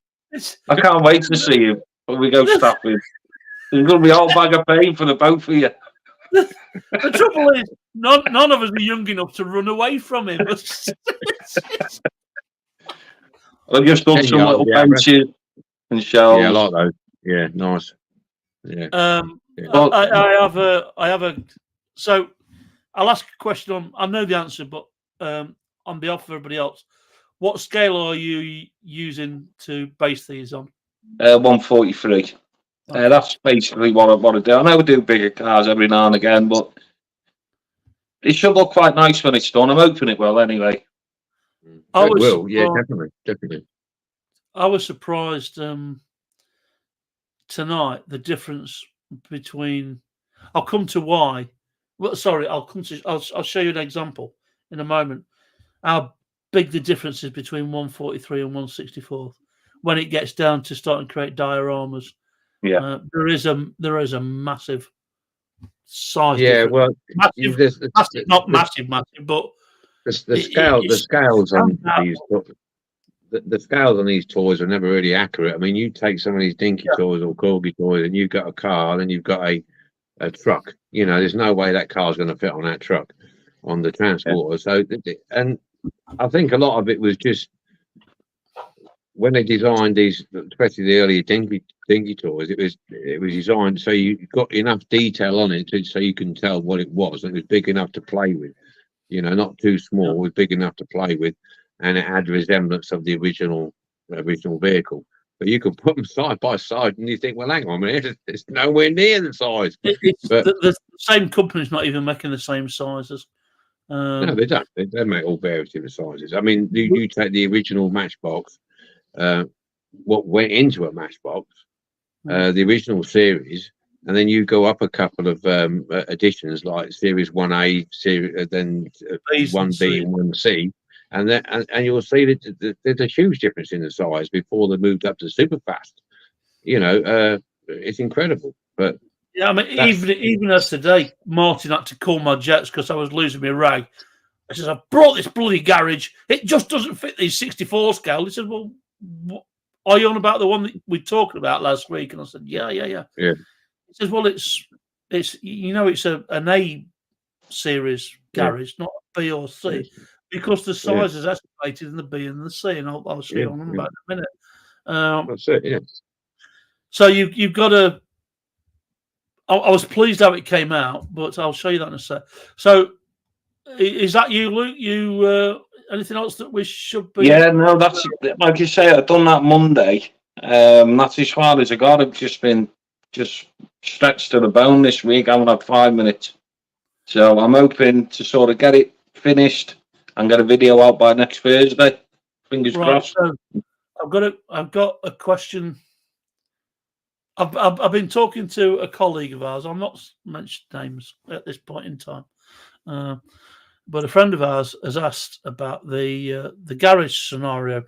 I can't wait to see him when we go staffing. There's going to be a whole bag of pain for the both of you. The trouble is, none of us are young enough to run away from him. I've just done some little benches and shelves. Yeah, I like those. Yeah, nice. Yeah. I have a. So I'll ask a question I know the answer, but on behalf of everybody else, what scale are you using to base these on? 143. That's basically what I want to do. I know we do bigger cars every now and again, but it should look quite nice when it's done. I'm hoping it will anyway. It will, yeah, definitely. I was surprised tonight the difference between. I'll come to why. Well, sorry, I'll show you an example in a moment. How big the difference is between 143 and 164 when it gets down to starting to create dioramas. Yeah, there is a massive size. Yeah, difference. well, not massive, but the scales on these. The scales on these toys are never really accurate. I mean, you take some of these Dinky toys or Corgi toys, and you've got a car, then you've got a truck. You know, there's no way that car's going to fit on that truck on the transporter. So, and I think a lot of it was just when they designed these, especially the earlier Dinky toys, it was designed so you got enough detail on it so you can tell what it was. And it was big enough to play with, not too small. It was big enough to play with, and it had resemblance of the original vehicle. But you can put them side by side, and you think, well, hang on a minute, it's nowhere near the size. But the same company's not even making the same sizes. No, they don't. They make all various different sizes. I mean, you take the original Matchbox, what went into a Matchbox, the original series, and then you go up a couple of editions like Series 1A, then 1B and 1C, and you'll see that there's a huge difference in the size before they moved up to super fast. It's incredible. But yeah, I mean, even as today, Martin had to call my jets because I was losing my rag. I said, I brought this bloody garage. It just doesn't fit these 64 scale. He said, well, what, are you on about the one that we talked about last week? And I said, yeah. He says, well, it's an A series garage, not a B or C, because the size is estimated in the B and the C, and I'll show you on about in a minute. That's it. Yeah. So you've got to. I was pleased how it came out, but I'll show you that in a sec. So, is that you, Luke? You anything else that we should be? Yeah, no, that's like you say. I've done that Monday. That's as far as I got. I've just been stretched to the bone this week. I haven't had 5 minutes, so I'm hoping to sort of get it finished and get a video out by next Thursday. Fingers crossed. So I've got a question. I've been talking to a colleague of ours. I'm not mentioning names at this point in time, but a friend of ours has asked about the garage scenario.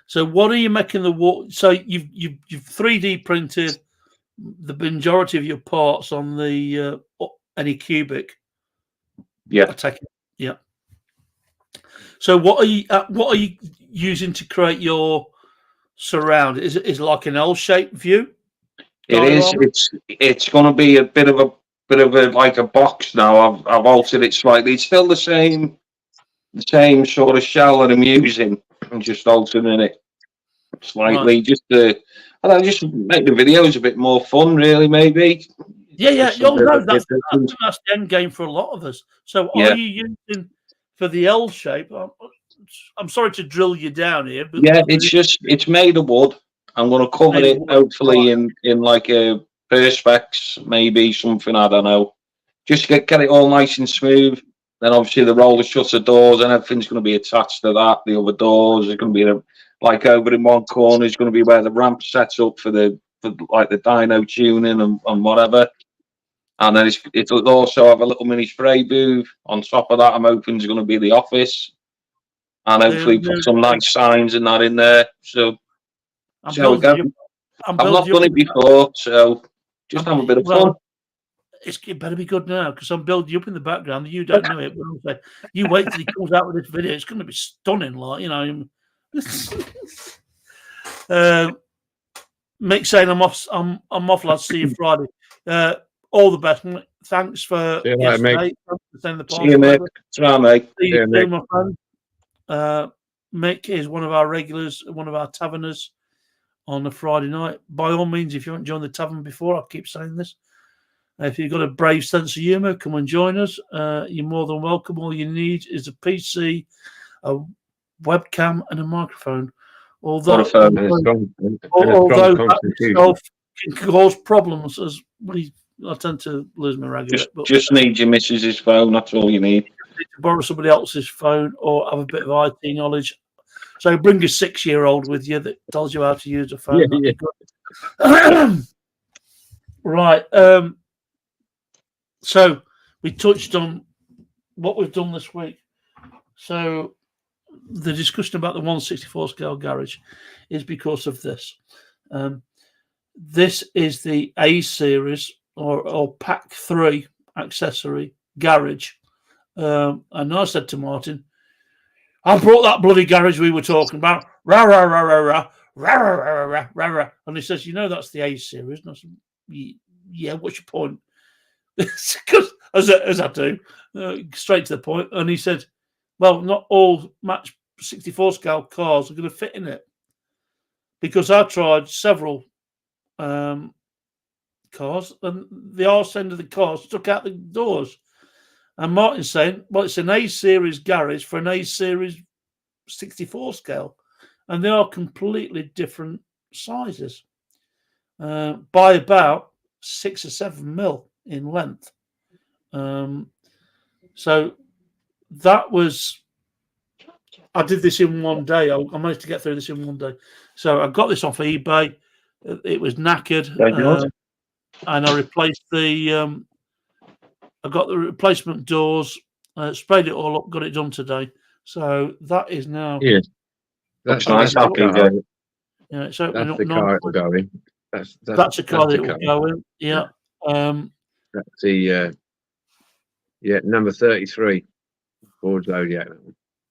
So, what are you making the wall? So you've 3D printed the majority of your parts on the any cubic. Yeah. Yeah. So, what are you using to create your surround? Is it like an L-shaped view? It is. It's going to be a bit of a like a box now. I've altered it slightly. It's still the same sort of shell that I'm using. I'm just altering it slightly, just to make the videos a bit more fun, really. Maybe. Yeah. That's the end game for a lot of us. So, are you using for the L shape? I'm sorry to drill you down here, but it's made of wood. I'm going to cover it hopefully in like a perspex, maybe something, I don't know. Just get it all nice and smooth. Then obviously the roller shutter doors and everything's going to be attached to that. The other doors are going to be like over in one corner is going to be where the ramp sets up for the dyno tuning and whatever. And then it'll also have a little mini spray booth. On top of that, I'm hoping it's going to be the office. And hopefully put some nice signs and that in there. So I've not done it before, so just have a bit of fun. It better be good now because I'm building you up in the background. You don't know it, but I'm saying, you wait till he comes out with this video. It's going to be stunning, Mick saying I'm off, lads. See you Friday. All the best. Thanks for yesterday. See you, Mick. Try, mate. See you soon, my friend. Mick is one of our regulars, one of our taverners on a Friday night. By all means, if you haven't joined the tavern before, I'll keep saying this. If you've got a brave sense of humour, come and join us. You're more than welcome. All you need is a PC, a webcam, and a microphone. Although that itself can cause problems, as I tend to lose my rag. Just need your missus's phone. That's all you need. To borrow somebody else's phone or have a bit of IT knowledge. So bring a 6-year-old with you that tells you how to use a phone. Right. So we touched on what we've done this week. So the discussion about the 1/64 scale garage is because of this. This is the A series or Pack 3 accessory garage. And I said to Martin, I brought that bloody garage we were talking about. Rah, rah, rah, rah, rah, rah, rah, rah, rah, rah, rah. And he says, that's the A series. And I said, yeah, what's your point? Because as I do, straight to the point. And he said, well, not all 64 scale cars are going to fit in it, because I tried several cars and the arse end of the car stuck out the doors. And Martin's saying, well, it's an A series garage for an A series 64 scale, and they are completely different sizes by about 6 or 7 mil in length. So that was, I did this in one day. I managed to get through this in one day. So I got this off eBay. It was knackered, and I replaced the. I got the replacement doors, sprayed it all up, got it done today. So that is now. Yeah, that's nice. the car. Yeah, it's opening That's up. the car it will go in. That's a car that it will go in. Yeah. That's the number 33 Ford Zodiac.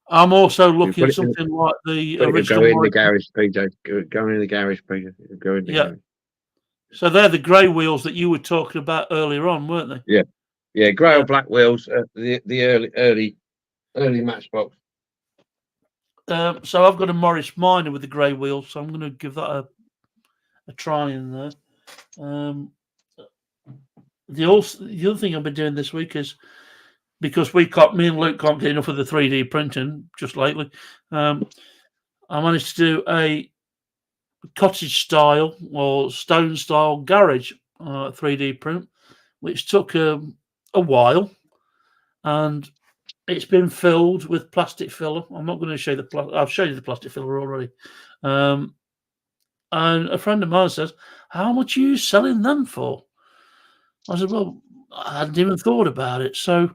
I'm also looking at something like the original. Go in the garage, PJ. Go in the garage, PJ. Go in the garage. So they're the grey wheels that you were talking about earlier on, weren't they? Yeah, grey or black wheels. The early Matchbox. So I've got a Morris Minor with the grey wheels, so I'm going to give that a try in there. The other thing I've been doing this week is, because me and Luke can't get enough of the 3D printing just lately, I managed to do a cottage style or stone style garage 3D print, which took a while, and it's been filled with plastic filler. I'm not going to show you I've shown you the plastic filler already. And a friend of mine says, "How much are you selling them for?" I said, "Well, I hadn't even thought about it." So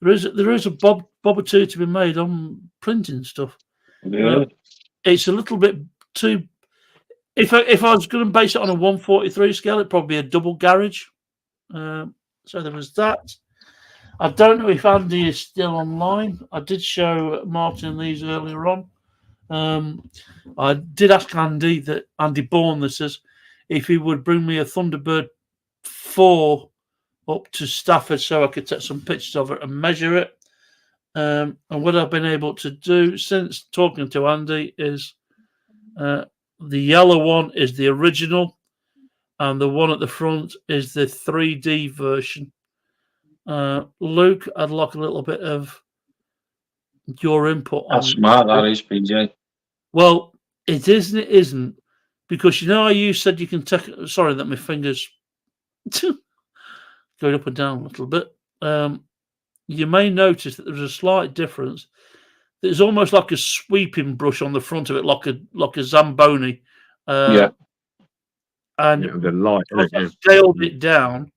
there is a bob or two to be made on printing stuff. Yeah. It's a little bit too. If I was going to base it on a 143 scale, it'd probably be a double garage. So there was that. I don't know if Andy is still online. I did show Martin these earlier on. I did ask Andy Bourne, this is, if he would bring me a Thunderbird 4 up to Stafford so I could take some pictures of it and measure it. And what I've been able to do since talking to Andy is the yellow one is the original, and the one at the front is the 3D version. Luke, I'd like a little bit of your input on. That's smart, that is, PJ. Well, it is and it isn't, because you know how you said you can take. Sorry that my fingers going up and down a little bit. You may notice that there's a slight difference. There's almost like a sweeping brush on the front of it, like a Zamboni. And the light. because I scaled it down,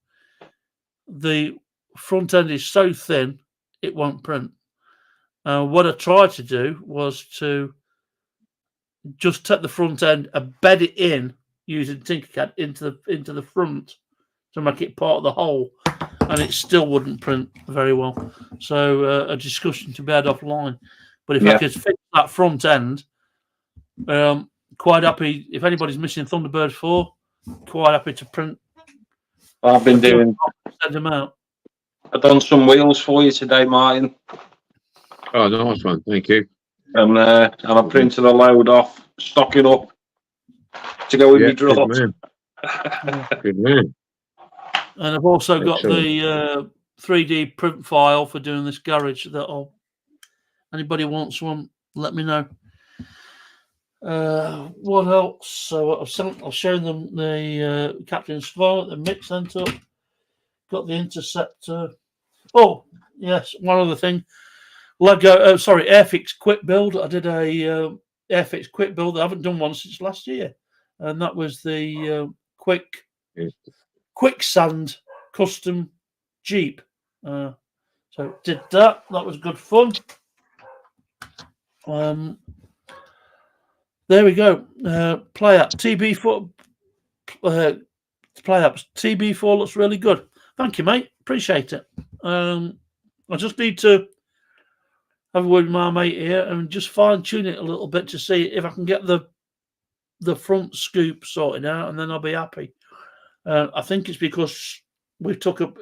the front end is so thin it won't print. What I tried to do was to just take the front end and bed it in using Tinkercad into the front to make it part of the whole, and it still wouldn't print very well. So a discussion to be had offline. But if I could fix that front end, quite happy. If anybody's missing Thunderbird 4, quite happy to print. I've been doing. Send them out. I've done some wheels for you today, Martin. Oh, nice one, thank you. And I printed a load off, stocking up to go with my draw. Good man. And I've also got the 3D print file for doing this garage. Anybody wants one, let me know. What else? So I've shown them the Captain's File, the mix center. Got the Interceptor. Oh yes, one other thing. Airfix quick build. I did a Airfix quick build. I haven't done one since last year, and that was the quicksand custom Jeep. So did that. That was good fun. There we go. Play app TB4. Play apps TB4 looks really good. Thank you, mate. Appreciate it. I just need to have a word with my mate here and just fine tune it a little bit to see if I can get the front scoop sorted out, and then I'll be happy. I think it's because we took up.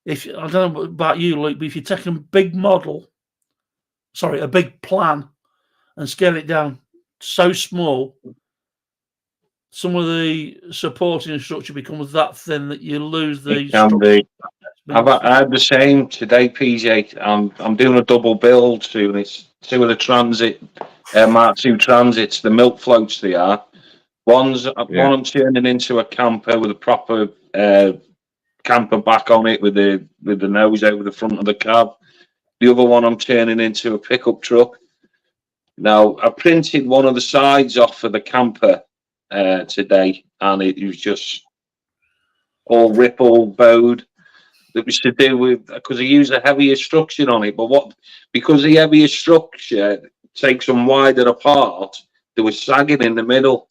I don't know about you, Luke, but if you take a big model a big plan, and scale it down so small, some of the supporting structure becomes that thin that you lose the structure. I had the same today, PJ. I'm doing a double build soon. It's two of the transit Mark II transits, the milk floats they are. One I'm turning into a camper with a proper camper back on it with the nose over the front of the cab. The other one I'm turning into a pickup truck. Now I printed one of the sides off for the camper today, and it was just all ripple bowed. That was to do with because I use a heavier structure on it, but because the heavier structure takes them wider apart, there was sagging in the middle.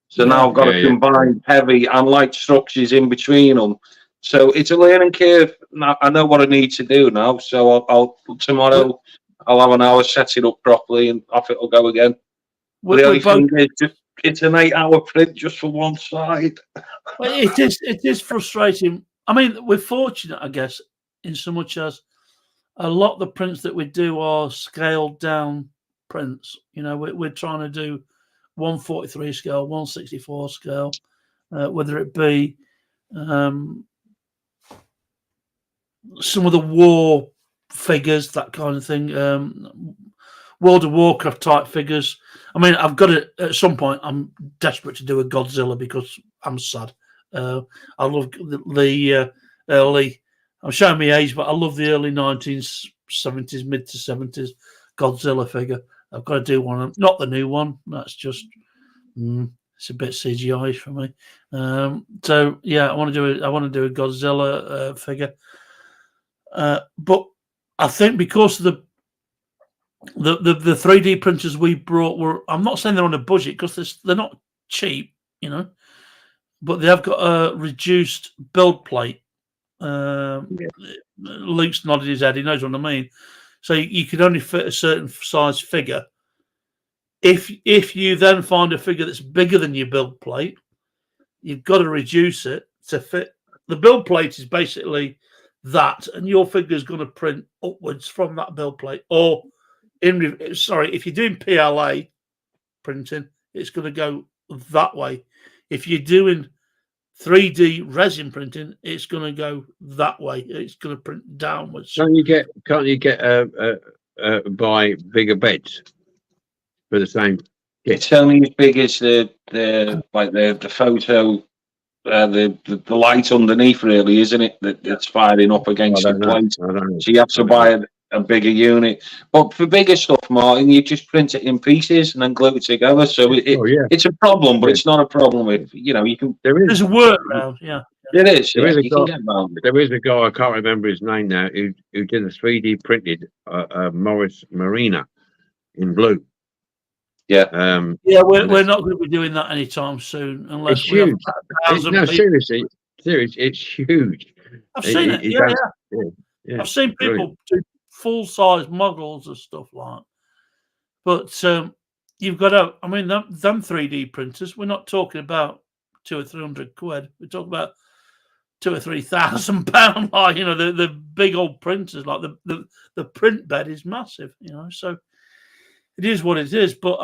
So now I've got to combine heavy and light structures in between them. So it's a learning curve. Now, I know what I need to do now. So tomorrow I'll have an hour, set it up properly, and off it'll go again. The only thing is, it's an 8-hour print just for one side. Well, it is frustrating. I mean, we're fortunate, I guess, in so much as a lot of the prints that we do are scaled down prints. You know, we're trying to do 143 scale, 164 scale, whether it be some of the war figures, that kind of thing, World of Warcraft type figures. I mean, I've got it at some point. I'm desperate to do a Godzilla because I'm sad. I love the early. I'm showing my age, but I love the early 1970s, mid to 70s Godzilla figure. I've got to do one. Not the new one. That's just it's a bit CGI for me. So yeah, I want to do a Godzilla figure. But I think because of the 3D printers we brought I'm not saying they're on a budget because they're not cheap, you know, but they have got a reduced build plate. Luke's nodded his head. He knows what I mean. So you can only fit a certain size figure. If you then find a figure that's bigger than your build plate, you've got to reduce it to fit. The build plate is basically that, and your figure is going to print upwards from that build plate. Or if you're doing PLA printing, it's going to go that way. If you're doing 3D resin printing, it's going to go that way. It's going to print downwards. Can't you get buy bigger beds for the same? It's only as big as the photo, the light underneath, really, isn't it? That's firing up against the plate. So you have to buy a bigger unit. But for bigger stuff, Martin, you just print it in pieces and then glue it together. So it's a problem, but it's not a problem if you can. There's a workaround, yeah. There is a guy, I can't remember his name now, who did a 3D printed Morris Marina in blue. Yeah. We're not going to be doing that anytime soon unless it's huge. Seriously, it's huge. I've seen it. Yeah. I've seen people do full-size models of stuff like that. But you've got to, I mean, them 3D printers, we're not talking about 200 or 300 quid. We're talking about £2,000 or £3,000. Like, the big old printers, like the print bed is massive, so it is what it is. But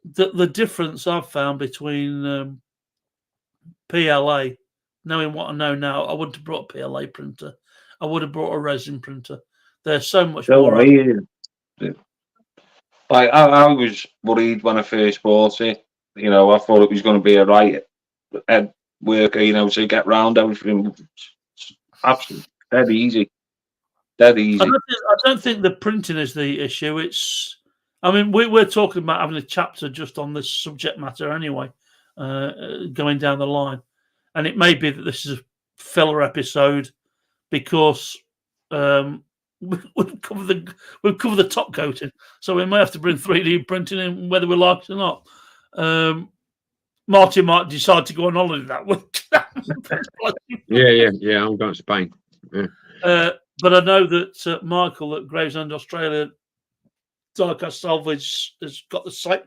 the difference I've found between PLA, knowing what I know now, I wouldn't have brought a PLA printer. I would have brought a resin printer. They're so much more. I was worried when I first bought it. I thought it was going to be a right worker, to get round everything. Absolutely dead easy. Dead easy. I don't think the printing is the issue. We're talking about having a chapter just on this subject matter anyway, going down the line. And it may be that this is a filler episode because we've covered the top coating, so we may have to bring 3D printing in whether we like it or not. Martin might decide to go on holiday that week. yeah. I'm going to Spain. Yeah. But I know that Michael at Gravesend Australia, Diecast Salvage, has got the same.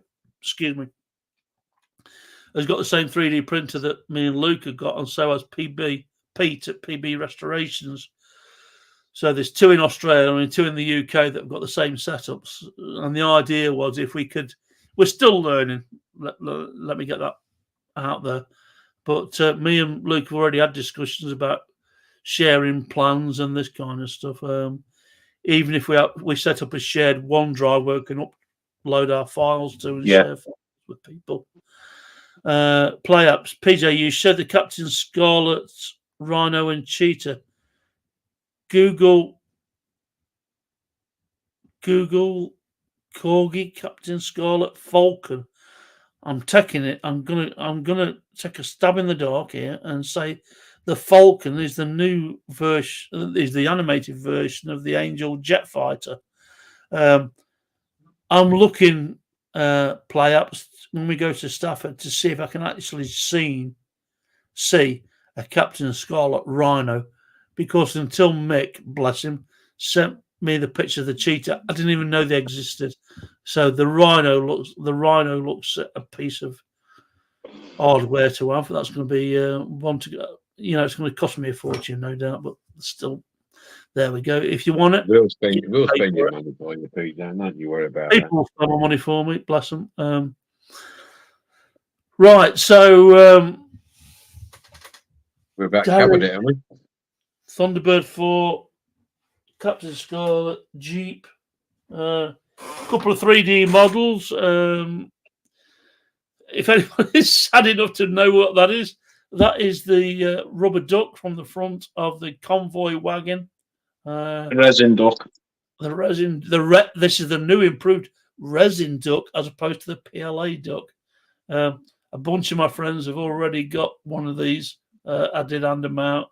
Has got the same 3D printer that me and Luke have got, and so has Pete at PB Restorations. So there's 2 in Australia and 2 in the UK that have got the same setups. And the idea was if we could, we're still learning. Let me get that out there. But me and Luke have already had discussions about sharing plans and this kind of stuff. Even if we set up a shared OneDrive where we can upload our files to and share files with people. Play apps. PJ, you said the Captain Scarlet, Rhino, and Cheetah. Google Corgi, Captain Scarlet, Falcon. I'm taking it. I'm gonna take a stab in the dark here and say the Falcon is the new version, is the animated version of the Angel jet fighter. I'm looking play apps when we go to Stafford to see if I can actually see a Captain Scarlet Rhino, because until Mick, bless him, sent me the picture of the cheetah, I didn't even know they existed. So the Rhino looks a piece of hardware to have. That's going to be one to go. It's going to cost me a fortune, no doubt, but still, there we go. If you want it, we'll spend your money for you, Pete. Don't you worry about people will spend my money for me, bless them. Right, so we're about covered it, haven't we? Thunderbird 4, Captain Scarlet, Jeep, a couple of 3D models. If anyone is sad enough to know what that is the rubber duck from the front of the convoy wagon. Resin duck. This is the new improved resin duck as opposed to the PLA duck. A bunch of my friends have already got one of these. I did hand them out.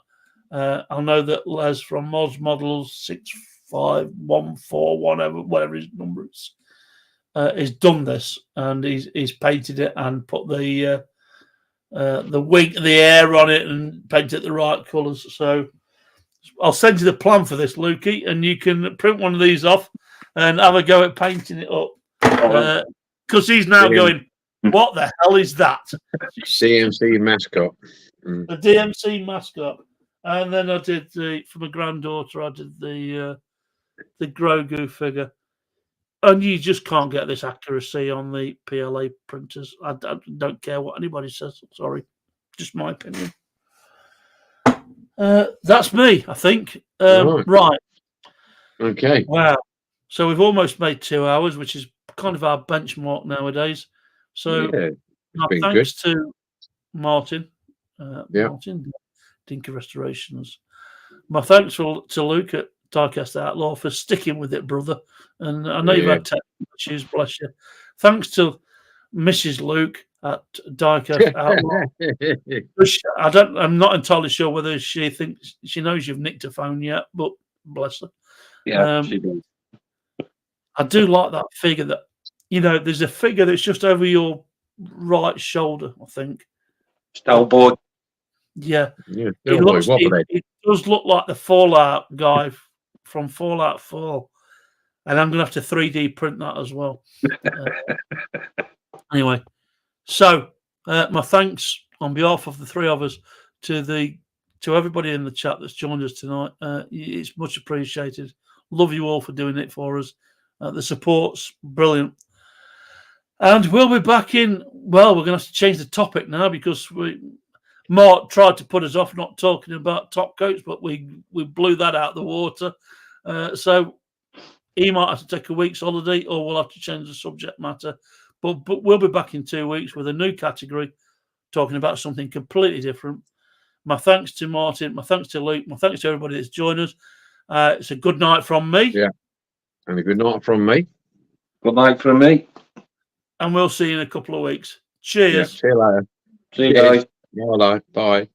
I know that Les from Moz Models 6514, whatever his number is, has done this, and he's painted it and put the wing, the air on it, and painted it the right colours. So I'll send you the plan for this, Lukey, and you can print one of these off and have a go at painting it up. Because he's now going, what the hell is that? DMC mascot. The DMC mascot. And then I did for my granddaughter, I did the Grogu figure. And you just can't get this accuracy on the PLA printers. I don't care what anybody says. Sorry. Just my opinion. That's me, I think. Right. Okay. Wow. So we've almost made 2 hours, which is kind of our benchmark nowadays. So my thanks to Martin. Martin, Dinky Restorations. My thanks to Luke at Diecast Outlaw for sticking with it, brother. And I know you've had technical issues, bless you. Thanks to Mrs. Luke at Diecast Outlaw. I'm not entirely sure whether she thinks she knows you've nicked a phone yet, but bless her. Yeah, she does. I do like that figure that, there's a figure that's just over your right shoulder, I think. Stalboy. Yeah. It does look like the Fallout guy from Fallout 4. And I'm going to have to 3D print that as well. Anyway, so my thanks on behalf of the 3 of us to everybody in the chat that's joined us tonight. It's much appreciated. Love you all for doing it for us. The support's brilliant. And we'll be back in. Well, we're going to have to change the topic now because Mark tried to put us off not talking about top coats, but we blew that out of the water. So he might have to take a week's holiday, or we'll have to change the subject matter. But we'll be back in 2 weeks with a new category, talking about something completely different. My thanks to Martin. My thanks to Luke. My thanks to everybody that's joined us. It's a good night from me. Yeah, and a good night from me. Good night from me. And we'll see you in a couple of weeks. Cheers. Yeah, see you later. See you guys. Bye. Bye.